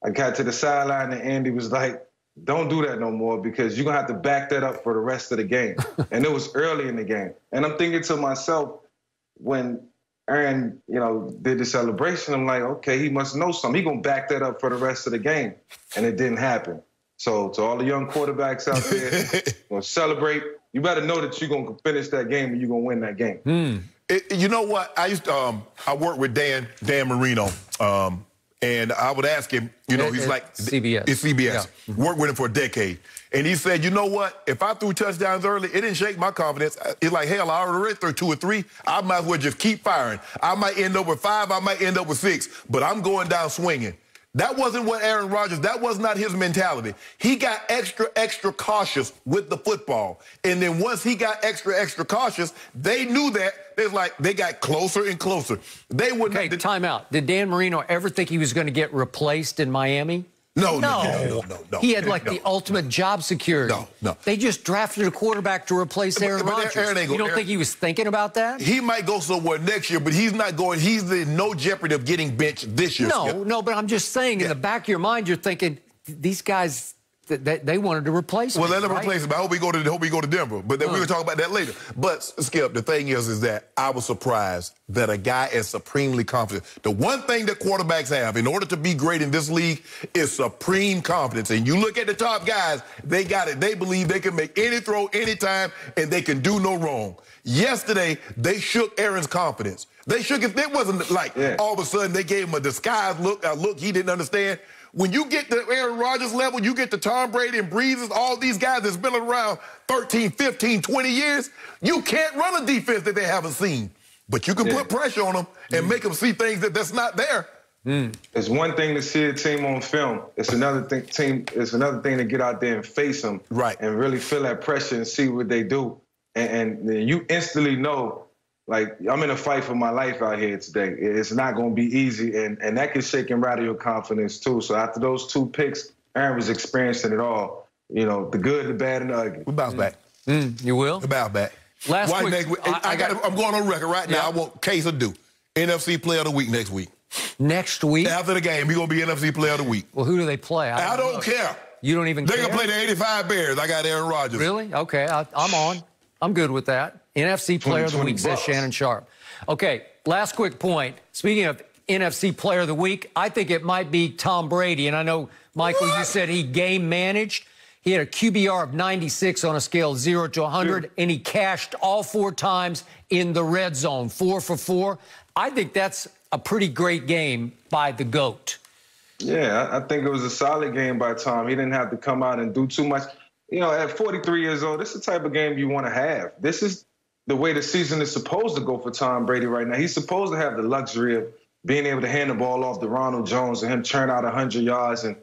I got to the sideline, and Andy was like, don't do that no more, because you're gonna have to back that up for the rest of the game. And it was early in the game. And I'm thinking to myself, when Aaron, did the celebration, I'm like, okay, he must know something. He gonna back that up for the rest of the game. And it didn't happen. So to all the young quarterbacks out there, gonna celebrate. You better know that you're gonna finish that game and you're gonna win that game. You know what? I used to, I worked with Dan Marino, and I would ask him, he's like CBS. It's CBS. Yeah. Worked with him for a decade, and he said, you know what? If I threw touchdowns early, it didn't shake my confidence. It's like, hell, I already threw 2 or 3. I might as well just keep firing. I might end up with 5. I might end up with 6, but I'm going down swinging. That wasn't what Aaron Rodgers, that was not his mentality. He got extra cautious with the football. And then once he got extra cautious, they knew that. They got closer and closer. They wouldn't. Okay, time out. Did Dan Marino ever think he was going to get replaced in Miami? No. He had the ultimate job security. No. They just drafted a quarterback to replace Aaron Rodgers. You don't think he was thinking about that? He might go somewhere next year, but he's not going. He's in no jeopardy of getting benched this year. No, but I'm just saying, in the back of your mind, you're thinking, these guys they wanted to replace him. Well, let them replace him. I hope we go to Denver. But then we're going to talk about that later. But, Skip, the thing is that I was surprised that a guy is supremely confident. The one thing that quarterbacks have in order to be great in this league is supreme confidence. And you look at the top guys, they got it. They believe they can make any throw anytime, and they can do no wrong. Yesterday, they shook Aaron's confidence. They shook it. It wasn't like all of a sudden they gave him a disguised look, a look he didn't understand. When you get to Aaron Rodgers level, you get to Tom Brady and Breezes, all these guys that's been around 13, 15, 20 years, you can't run a defense that they haven't seen. But you can put pressure on them and make them see things that's not there. It's one thing to see a team on film. It's another thing to get out there and face them, and really feel that pressure and see what they do. And you instantly know, like, I'm in a fight for my life out here today. It's not going to be easy, and that can shake and rattle your confidence, too. So after those 2 picks, Aaron was experiencing it all. You know, the good, the bad, and the ugly. We bounce back. You will? We bounce back. Last week, I'm going on record right now. I want Case or do. NFC Player of the Week next week. Next week? After the game, we're going to be NFC Player of the Week. Well, who do they play? I don't care. You don't even care? They're going to play the 85 Bears. I got Aaron Rodgers. Really? Okay, I'm on. I'm good with that. NFC Player of the Week, says Shannon Sharpe. Okay, last quick point. Speaking of NFC Player of the Week, I think it might be Tom Brady. And I know, Michael, you said he game managed. He had a QBR of 96 on a scale of 0 to 100, and he cashed all 4 times in the red zone, 4 for 4. I think that's a pretty great game by the GOAT. Yeah, I think it was a solid game by Tom. He didn't have to come out and do too much. You know, at 43 years old, this is the type of game you want to have. This is the way the season is supposed to go for Tom Brady right now. He's supposed to have the luxury of being able to hand the ball off to Ronald Jones and him churn out 100 yards and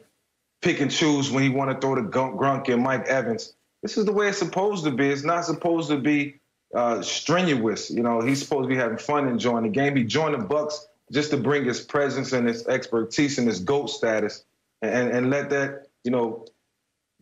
pick and choose when he want to throw to Gronk and Mike Evans. This is the way it's supposed to be. It's not supposed to be strenuous. You know, he's supposed to be having fun enjoying the game. He joined the Bucs just to bring his presence and his expertise and his GOAT status and let that, you know,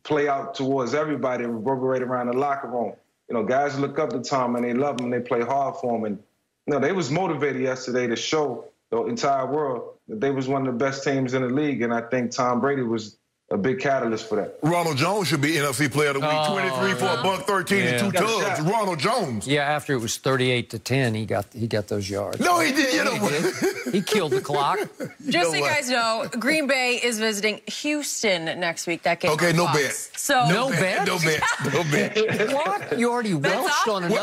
play out towards everybody and reverberate around the locker room. You know, guys look up to Tom and they love him and they play hard for him. And, you know, they was motivated yesterday to show the entire world that they was one of the best teams in the league. And I think Tom Brady was a big catalyst for that. Ronald Jones should be NFC Player of the Week. 23 for a buck, 13 and 2 tugs. Ronald Jones. Yeah, after it was 38-10, he got those yards. No, he did. You know, he killed the clock. Just so you guys know, Green Bay is visiting Houston next week. That game. Okay, no bet. So no bet. No bet. No bet. What? You already welched on another.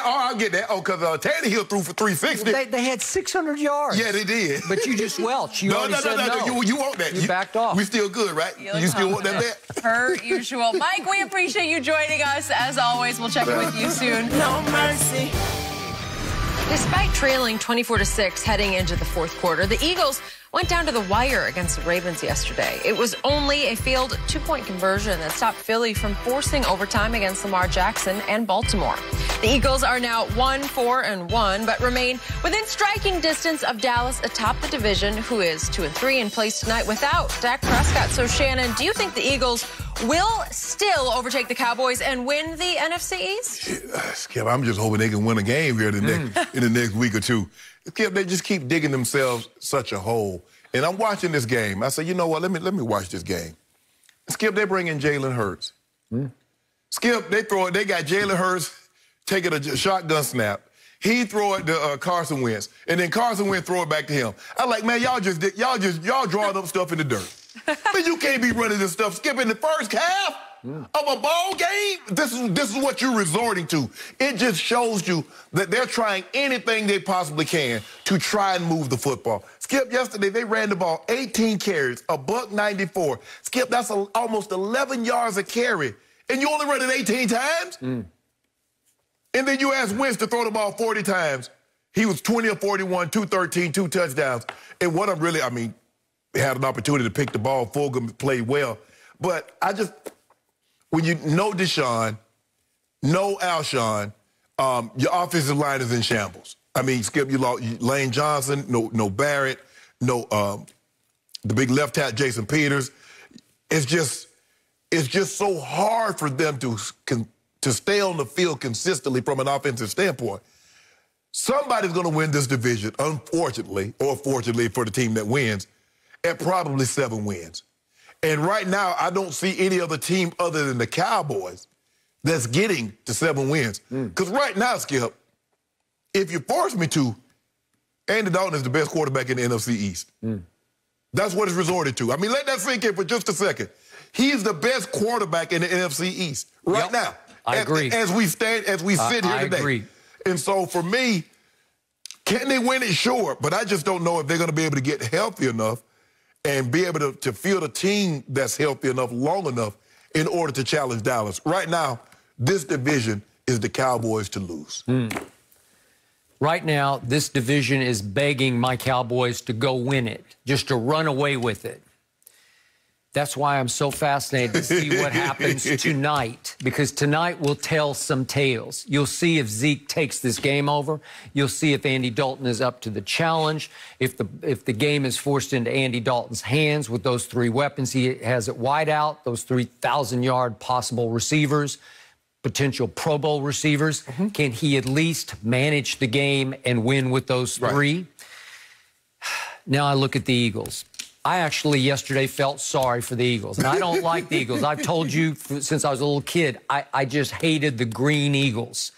I'll get that. Oh, because Tannehill threw for 360. They had 600 yards. Yeah, they did. But you just welched. You no. You want that? You backed off. We still good, right? You still want that bet? Per usual. Mike, we appreciate you joining us. As always, we'll check in with you soon. No mercy. Despite trailing 24-6 heading into the fourth quarter, the Eagles went down to the wire against the Ravens yesterday. It was only a failed 2-point conversion that stopped Philly from forcing overtime against Lamar Jackson and Baltimore. The Eagles are now 1-4-1, but remain within striking distance of Dallas atop the division, who is 2-3 and plays tonight without Dak Prescott. So, Shannon, do you think the Eagles will still overtake the Cowboys and win the NFC East? Skip, I'm just hoping they can win a game here in the next week or two. Skip, they just keep digging themselves such a hole. And I'm watching this game. I say, you know what? Let me watch this game. Skip, they bring in Jalen Hurts. Skip, they got Jalen Hurts taking a shotgun snap. He throw it to Carson Wentz, and then Carson Wentz throw it back to him. I'm like, man, y'all drawing up stuff in the dirt. But you can't be running this stuff. Skip, in the first half of a ball game, this is what you're resorting to. It just shows you that they're trying anything they possibly can to try and move the football. Skip, yesterday they ran the ball 18 carries, a buck 94. Skip, that's almost 11 yards a carry, and you only run it 18 times? And then you ask Wentz to throw the ball 40 times. He was 20 of 41, 213, 2 touchdowns. And what had an opportunity to pick the ball. Fulgham played well. But when you know Deshaun, know Alshon, your offensive line is in shambles. I mean, Skip, you lost Lane Johnson, no Barrett, the big left tackle Jason Peters. It's just so hard for them to stay on the field consistently from an offensive standpoint. Somebody's going to win this division, unfortunately, or fortunately for the team that wins, at probably 7 wins. And right now, I don't see any other team other than the Cowboys that's getting to 7 wins. Because right now, Skip, if you force me to, Andy Dalton is the best quarterback in the NFC East. That's what it's resorted to. I mean, let that sink in for just a second. He's the best quarterback in the NFC East right now. I agree. As we sit here today. I agree. And so for me, can they win it? Sure. But I just don't know if they're going to be able to get healthy enough and be able to field a team that's healthy enough long enough in order to challenge Dallas. Right now, this division is the Cowboys to lose. Right now, this division is begging my Cowboys to go win it, just to run away with it. That's why I'm so fascinated to see what happens tonight, because tonight will tell some tales. You'll see if Zeke takes this game over. You'll see if Andy Dalton is up to the challenge. If the game is forced into Andy Dalton's hands with those 3 weapons he has at wideout, those 3,000-yard possible receivers, potential Pro Bowl receivers, can he at least manage the game and win with those 3? Now I look at the Eagles. I actually yesterday felt sorry for the Eagles, and I don't like the Eagles. I've told you since I was a little kid, I just hated the green Eagles.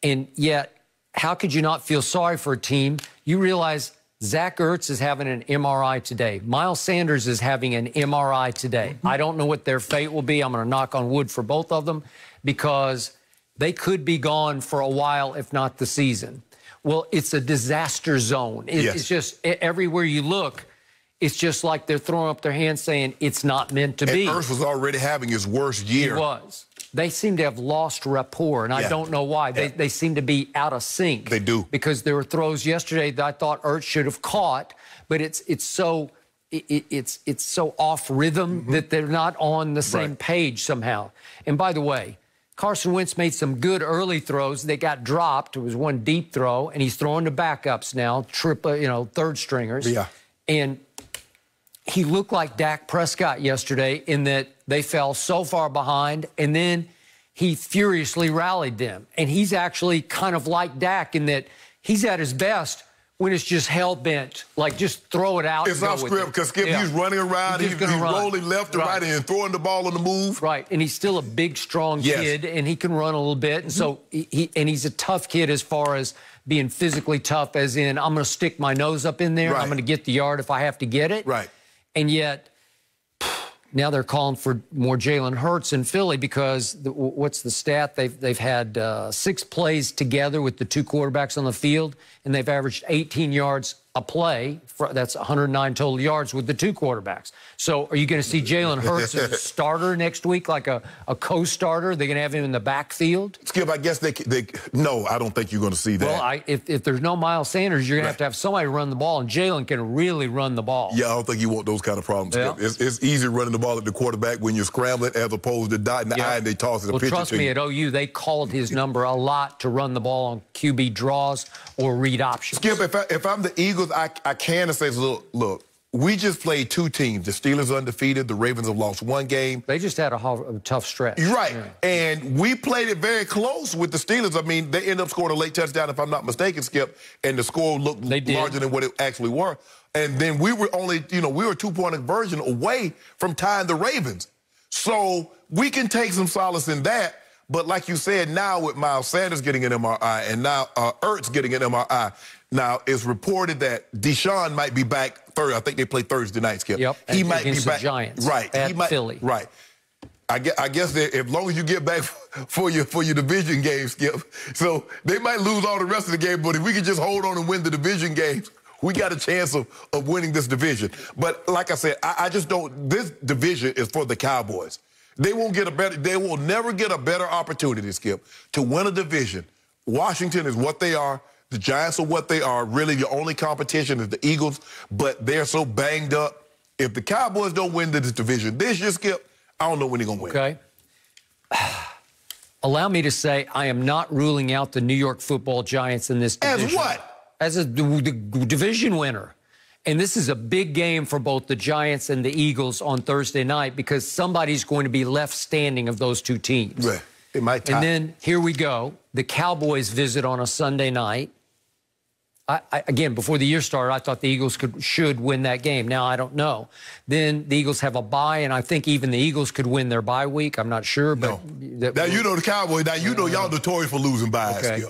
And yet, how could you not feel sorry for a team? You realize Zach Ertz is having an MRI today. Miles Sanders is having an MRI today. I don't know what their fate will be. I'm going to knock on wood for both of them because they could be gone for a while, if not the season. Well, it's a disaster zone. It's just everywhere you look. It's just like they're throwing up their hands saying it's not meant to be. Ertz was already having his worst year. He was. They seem to have lost rapport, and I don't know why. They seem to be out of sync. They do. Because there were throws yesterday that I thought Ertz should have caught, but it's so off rhythm that they're not on the same page somehow. And by the way, Carson Wentz made some good early throws. They got dropped. It was one deep throw, and he's throwing to backups now, third stringers. Yeah. And he looked like Dak Prescott yesterday in that they fell so far behind, and then he furiously rallied them. And he's actually kind of like Dak in that he's at his best when it's just hell-bent, like just throw it out. It's off script because Skip, he's running around, he's rolling left to right and throwing the ball on the move. Right, and he's still a big, strong kid, and he can run a little bit. And so he's a tough kid as far as being physically tough, as in I'm going to stick my nose up in there. I'm going to get the yard if I have to get it. Right. And yet, now they're calling for more Jalen Hurts in Philly because what's the stat? They've had 6 plays together with the 2 quarterbacks on the field, and they've averaged 18 yards a play. That's 109 total yards with the 2 quarterbacks. So are you going to see Jalen Hurts as a starter next week, like a co-starter? They're going to have him in the backfield? Skip, I guess no, I don't think you're going to see that. Well, if there's no Miles Sanders, you're going to have somebody run the ball, and Jalen can really run the ball. Yeah, I don't think you want those kind of problems, Skip. It's easy running the ball at the quarterback when you're scrambling as opposed to dotting the I and they toss it a pitcher. Trust me, at OU, they called his number a lot to run the ball on QB draws or read options. Skip, if I'm the Eagles, I can say, look, we just played 2 teams. The Steelers are undefeated. The Ravens have lost 1 game. They just had a tough stretch. You're right. Yeah. And we played it very close with the Steelers. I mean, they ended up scoring a late touchdown, if I'm not mistaken, Skip, and the score looked larger than what it actually were. And then we were only, we were a 2-point conversion away from tying the Ravens. So we can take some solace in that. But like you said, now with Miles Sanders getting an MRI and now Ertz getting an MRI, now it's reported that Deshaun might be back Thursday. I think they play Thursday night, Skip. Yep. He might be back. The Giants. Right. At Philly. Right. I guess that as long as you get back for your division game, Skip. So they might lose all the rest of the game, but if we can just hold on and win the division games, we got a chance of winning this division. But like I said, I just don't. This division is for the Cowboys. They will never get a better opportunity, Skip, to win a division. Washington is what they are. The Giants are what they are. Really, the only competition is the Eagles, but they're so banged up. If the Cowboys don't win this division this year, Skip, I don't know when they're going to win. Okay. Allow me to say I am not ruling out the New York Football Giants in this division. As what? As a division winner. And this is a big game for both the Giants and the Eagles on Thursday night because somebody's going to be left standing of those 2 teams. Right. It might tie. And then here we go. The Cowboys visit on a Sunday night. Again, before the year started, I thought the Eagles should win that game. Now, I don't know. Then the Eagles have a bye, and I think even the Eagles could win their bye week. I'm not sure. But now, you know the Cowboys. Now, you know y'all notorious for losing byes. Okay.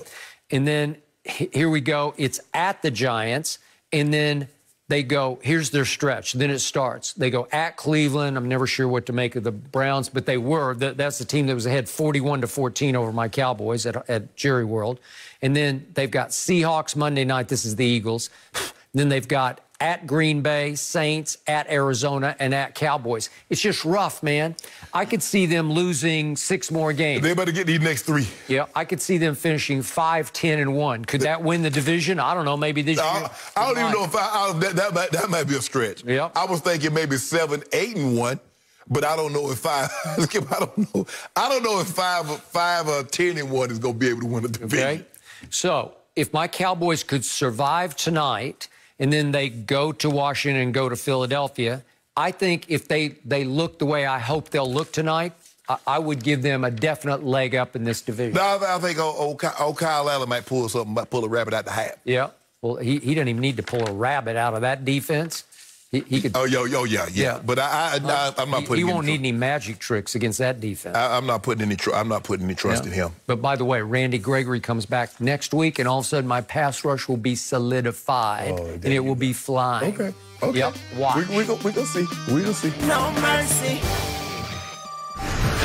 And then here we go. It's at the Giants, and then they go, here's their stretch. Then it starts. They go at Cleveland. I'm never sure what to make of the Browns, but they were. That's the team that was ahead 41-14 over my Cowboys at Jerry World. And then they've got Seahawks Monday night. This is the Eagles. Then they've got at Green Bay, Saints, at Arizona, and at Cowboys. It's just rough, man. I could see them losing 6 more games. They better get these next 3. Yeah, I could see them finishing 5-10-1. Could that win the division? I don't know. Maybe this year. I don't even know if that might be a stretch. Yeah. I was thinking maybe 7-8-1. But I don't know if I don't know if 5-10-1 is going to be able to win the division. Okay. So if my Cowboys could survive tonight and then they go to Washington and go to Philadelphia, I think if they look the way I hope they'll look tonight, I would give them a definite leg up in this division. No, I think Kyle Allen might pull a rabbit out the hat. Yeah. Well, he doesn't even need to pull a rabbit out of that defense. He could. Oh, yeah. But I'm not putting. He won't need any magic tricks against that defense. I'm not putting any trust in him. But by the way, Randy Gregory comes back next week, and all of a sudden my pass rush will be solidified, and it will be flying. Okay. Yep. Watch. We gonna see. We gonna see. No mercy.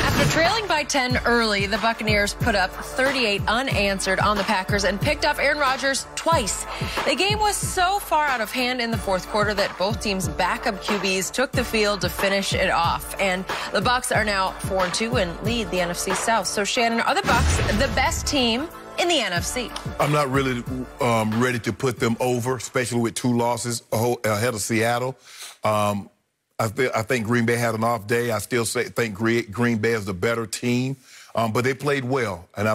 After trailing by 10 early, the Buccaneers put up 38 unanswered on the Packers and picked off Aaron Rodgers twice. The game was so far out of hand in the fourth quarter that both teams' backup QBs took the field to finish it off. And the Bucs are now 4-2 and lead the NFC South. So, Shannon, are the Bucs the best team in the NFC? I'm not really ready to put them over, especially with 2 losses ahead of Seattle. I think Green Bay had an off day. I still think Green Bay is the better team, but they played well. And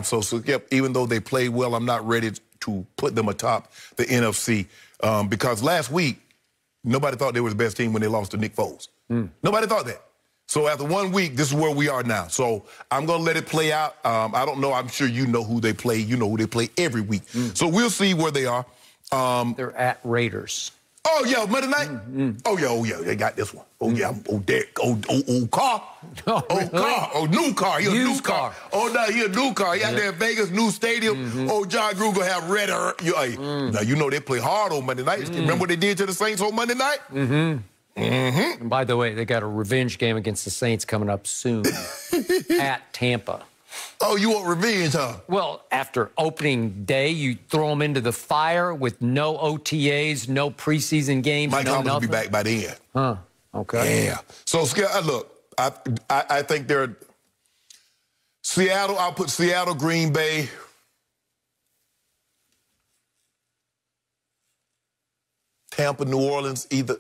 even though they played well, I'm not ready to put them atop the NFC because last week, nobody thought they were the best team when they lost to Nick Foles. Nobody thought that. So after 1 week, this is where we are now. So I'm going to let it play out. I don't know. I'm sure you know who they play. You know who they play every week. So we'll see where they are. They're at Raiders. Oh, yeah, Monday night? Oh, yeah, they got this one. Oh, yeah, Derek. Old car. Old car. Oh, new car. He a new car. Oh, no, he a new car. He out there in Vegas, new stadium. Oh, John Gruden have red. Now, you know they play hard on Monday night. Remember what they did to the Saints on Monday night? And by the way, they got a revenge game against the Saints coming up soon at Tampa. Oh, you want revenge, huh? Well, after opening day, you throw them into the fire with no OTAs, no preseason games. Mike Thomas will be back by the end. Huh. Okay. Yeah. So, look, I think they're Seattle. I'll put Seattle, Green Bay. Tampa, New Orleans, either.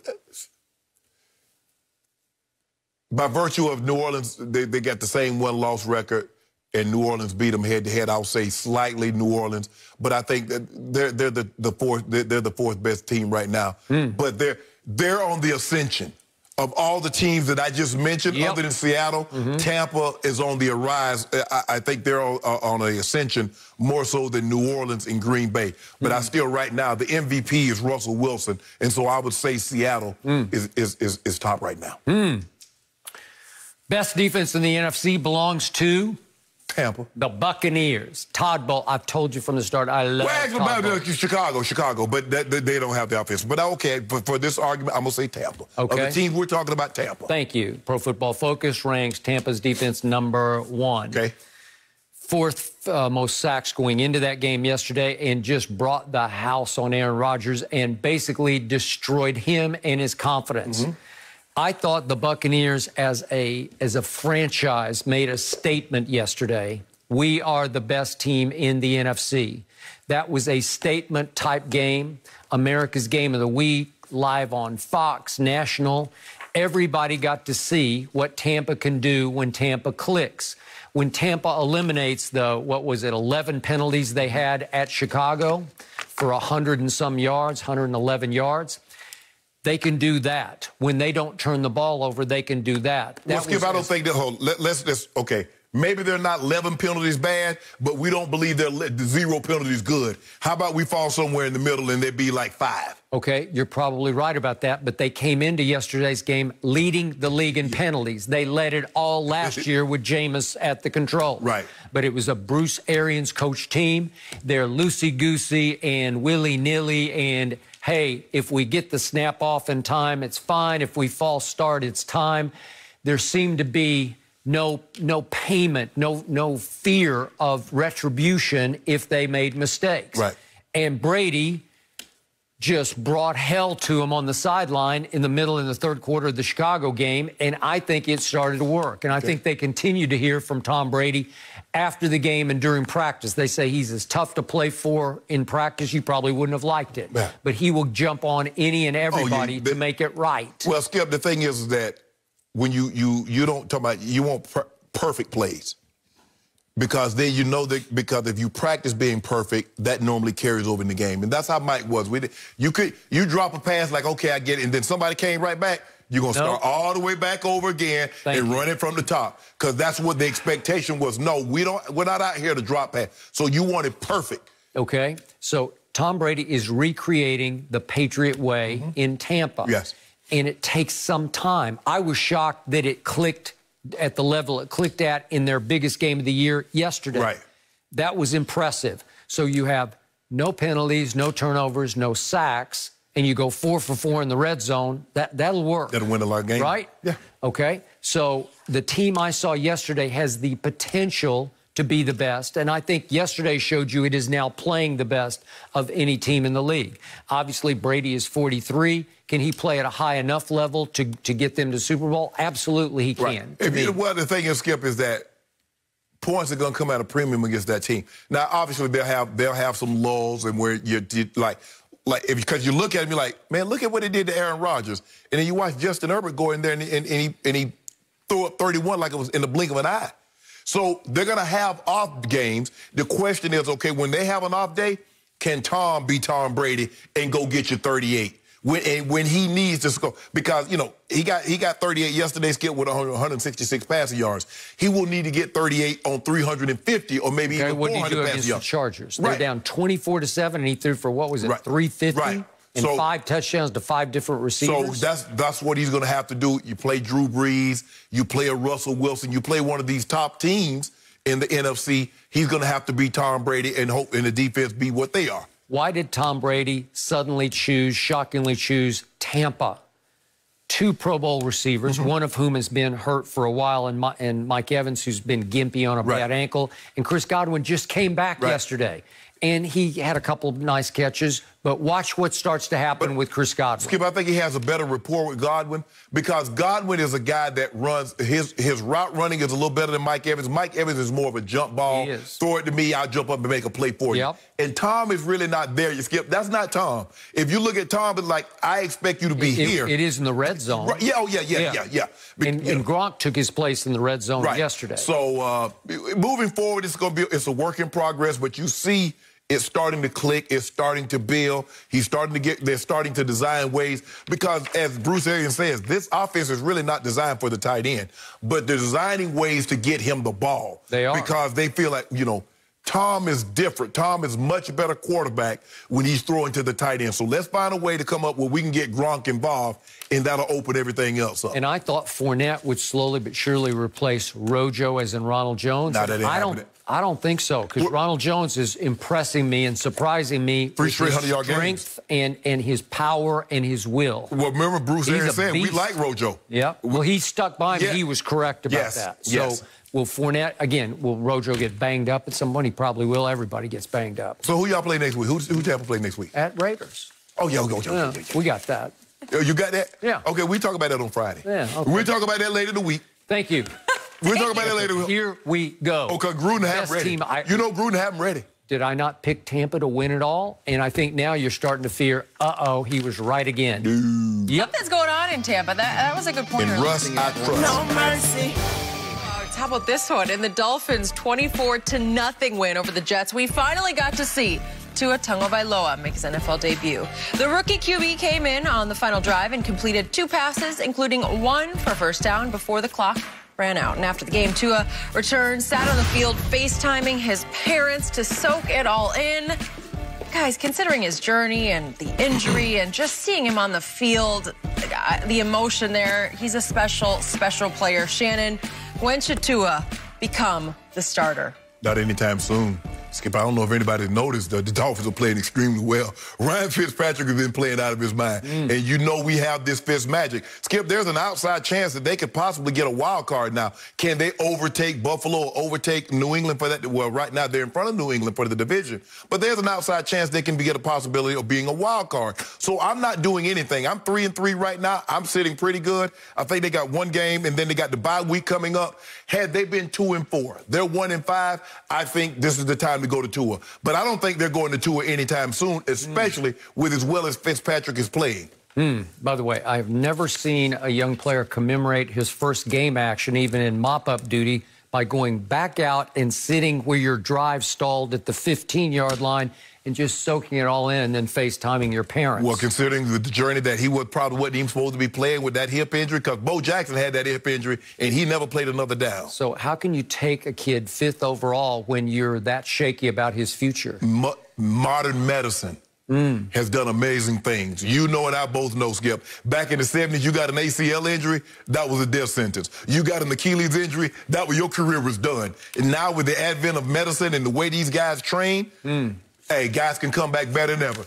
By virtue of New Orleans, they got the same 1-loss record. And New Orleans beat them head-to-head. I'll say slightly New Orleans, but I think that they're the fourth best team right now. But they're on the ascension of all the teams that I just mentioned. Other than Seattle, Tampa is on the rise. I think they're on an ascension more so than New Orleans and Green Bay. But I still, right now, the MVP is Russell Wilson, and so I would say Seattle is top right now. Best defense in the NFC belongs to Tampa. The Buccaneers. Todd Bowles. I've told you from the start, I love Todd Bowles. Chicago, but they don't have the offense. But okay, for this argument, I'm going to say Tampa. Okay. Of the teams we're talking about, Tampa. Thank you. Pro Football Focus ranks Tampa's defense number 1. Okay. 4th most sacks going into that game yesterday, and just brought the house on Aaron Rodgers and basically destroyed him and his confidence. I thought the Buccaneers as a franchise made a statement yesterday. We are the best team in the NFC. That was a statement-type game. America's Game of the Week, live on Fox, national. Everybody got to see what Tampa can do when Tampa clicks. When Tampa eliminates the, 11 penalties they had at Chicago for 100 and some yards, 111 yards, they can do that. When they don't turn the ball over, they can do that. Well, Skip, I don't think that. Okay. Maybe they're not 11 penalties bad, but we don't believe they're 0 penalties good. How about we fall somewhere in the middle and there'd be like 5? Okay, you're probably right about that, but they came into yesterday's game leading the league in penalties. They led it all last year with Jameis at the control. Right. But it was a Bruce Arians coach team. They're loosey-goosey and willy-nilly, and hey, if we get the snap off in time, it's fine. If we false start, it's time. There seemed to be no payment, no fear of retribution if they made mistakes. Right. And Brady just brought hell to him on the sideline in the middle in the third quarter of the Chicago game, and I think it started to work. And I think they continue to hear from Tom Brady after the game and during practice. They say he's as tough to play for in practice, you probably wouldn't have liked it. Yeah. But he will jump on any and everybody to make it right. Well, Skip, the thing is that when you don't talk about, you want perfect plays. Because then you know that, because if you practice being perfect, that normally carries over in the game. And that's how Mike was. You drop a pass like, okay, I get it, and then somebody came right back, you're going to start all the way back over again and run it from the top. Because that's what the expectation was. No, we're not out here to drop pass. So you want it perfect. Okay. So Tom Brady is recreating the Patriot way in Tampa. Yes. And it takes some time. I was shocked that it clicked at the level it clicked at in their biggest game of the year yesterday. Right. That was impressive. So you have no penalties, no turnovers, no sacks, and you go 4 for 4 in the red zone. That'll work. That'll win a lot of games. Right? Yeah. Okay. So the team I saw yesterday has the potential to be the best, and I think yesterday showed you it is now playing the best of any team in the league. Obviously, Brady is 43. Can he play at a high enough level to get them to Super Bowl? Absolutely, he can. Well, the thing is, Skip, is that points are going to come at a premium against that team. Now, obviously, they'll have some lulls and where you're because you look at him, you're like, man, look at what he did to Aaron Rodgers, and then you watch Justin Herbert go in there and he threw up 31 like it was in the blink of an eye. So they're going to have off games. The question is, okay, when they have an off day, can Tom be Tom Brady and go get you 38? When he needs to score, because, you know, he got 38 yesterday, Skip, with 166 passing yards. He will need to get 38 on 350 or maybe even 400 passing yards. What did he do against the Chargers? They're down 24-7, and he threw for, what was it, 350? Right. And 5 touchdowns to 5 different receivers. So that's what he's going to have to do. You play Drew Brees, you play a Russell Wilson, you play one of these top teams in the NFC. He's going to have to be Tom Brady and hope in the defense be what they are. Why did Tom Brady suddenly shockingly choose Tampa? 2 Pro Bowl receivers, one of whom has been hurt for a while, and Mike Evans, who's been gimpy on a bad ankle, and Chris Godwin just came back yesterday. And he had a couple of nice catches, but watch what starts to happen with Chris Godwin. Skip, I think he has a better rapport with Godwin because Godwin is a guy that runs, his route running is a little better than Mike Evans. Mike Evans is more of a jump ball. He is. Throw it to me, I'll jump up and make a play for you. And Tom is really not there, you Skip. That's not Tom. If you look at Tom, it's like, I expect you to be here. It is in the red zone. Right. Yeah, And Gronk took his place in the red zone yesterday. So moving forward, it's a work in progress, but you see it's starting to click. It's starting to build. They're starting to design ways because, as Bruce Arians says, this offense is really not designed for the tight end, but they're designing ways to get him the ball. They are. Because they feel like, you know, Tom is different. Tom is much better quarterback when he's throwing to the tight end. So let's find a way to come up where we can get Gronk involved, and that'll open everything else up. And I thought Fournette would slowly but surely replace Rojo, as in Ronald Jones. Now that ain't happening. I don't think so, because Ronald Jones is impressing me and surprising me with his strength and his power and his will. Well, remember Bruce Arians said we like Rojo. Yeah. Well, he stuck by him. He was correct about that. So will Fournette, again, will Rojo get banged up at some point? He probably will. Everybody gets banged up. So who y'all play next week? Who Tampa play next week? At Raiders. Oh, yeah. We got that. You got that? Yeah. Okay, we talk about that on Friday. Yeah. Okay. We'll talk about that later in the week. Thank you. We'll talk about that later. Here we go. Okay, Gruden have ready. You know Gruden have them ready. Did I not pick Tampa to win it all? And I think now you're starting to fear, uh-oh, he was right again. Yep. Something's going on in Tampa. That was a good point. In Russ, I trust. No mercy. How about this one? In the Dolphins' 24-0 win over the Jets, we finally got to see Tua Tagovailoa make his NFL debut. The rookie QB came in on the final drive and completed 2 passes, including 1 for first down before the clock ran out. And after the game, Tua returned, sat on the field, FaceTiming his parents to soak it all in. Guys, considering his journey and the injury and just seeing him on the field, the emotion there, he's a special, special player. Shannon, when should Tua become the starter? Not anytime soon. Skip, I don't know if anybody noticed, the Dolphins are playing extremely well. Ryan Fitzpatrick has been playing out of his mind. And you know we have this Fitz magic. Skip, there's an outside chance that they could possibly get a wild card now. Can they overtake Buffalo or overtake New England for that? Well, right now they're in front of New England for the division. But there's an outside chance they can get a possibility of being a wild card. So I'm not doing anything. I'm 3-3 right now. I'm sitting pretty good. I think they got one game, and then they got the bye week coming up. Had they been 2-4, they're 1-5, I think this is the time to go to Tua. But I don't think they're going to Tua anytime soon, especially with as well as Fitzpatrick is playing. By the way, I've never seen a young player commemorate his first game action, even in mop-up duty, by going back out and sitting where your drive stalled at the 15-yard line and just soaking it all in and then FaceTiming your parents. Well, considering the journey that he probably wasn't even supposed to be playing with that hip injury, because Bo Jackson had that hip injury, and he never played another down. So how can you take a kid 5th overall when you're that shaky about his future? Modern medicine has done amazing things. You know and I both know, Skip. Back in the 70s, you got an ACL injury, that was a death sentence. You got an Achilles injury, your career was done. And now with the advent of medicine and the way these guys train, hey, guys can come back better than ever.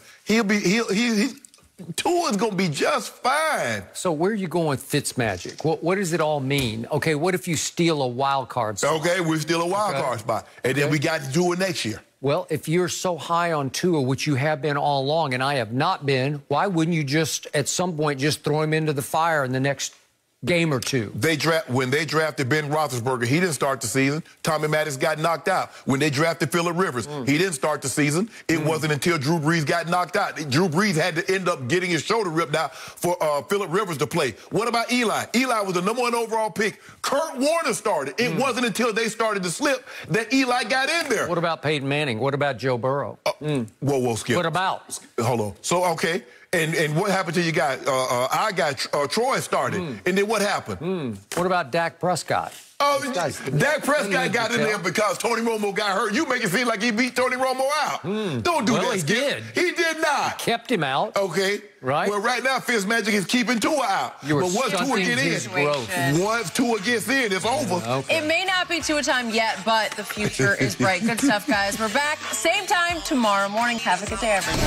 Tua's going to be just fine. So where are you going with Fitzmagic? What does it all mean? Okay, what if you steal a wild card spot? Okay, we steal a wild card spot. And then we got to do it next year. Well, if you're so high on Tua, which you have been all along, and I have not been, why wouldn't you just, at some point, just throw him into the fire in the next game or two? When they drafted Ben Roethlisberger, he didn't start the season. Tommy Maddox got knocked out. When they drafted Phillip Rivers, he didn't start the season. It wasn't until Drew Brees got knocked out. Drew Brees had to end up getting his shoulder ripped out for Phillip Rivers to play. What about Eli? Eli was the #1 overall pick. Kurt Warner started. It wasn't until they started to slip that Eli got in there. What about Peyton Manning? What about Joe Burrow? Whoa, Skip. What about? Hold on. So, okay. And what happened to your guy? Our guy, Troy, started. And then what happened? What about Dak Prescott? Dak Prescott got in there because Tony Romo got hurt. You make it seem like he beat Tony Romo out. Don't do that, Skip. He did. He did not. Kept him out. Okay. Right. Well, right now, Fitzmagic is keeping Tua out. But once Tua gets in, once Tua gets in, it's over. Okay. It may not be Tua time yet, but the future is bright. Good stuff, guys. We're back same time tomorrow morning. Have a good day, everyone.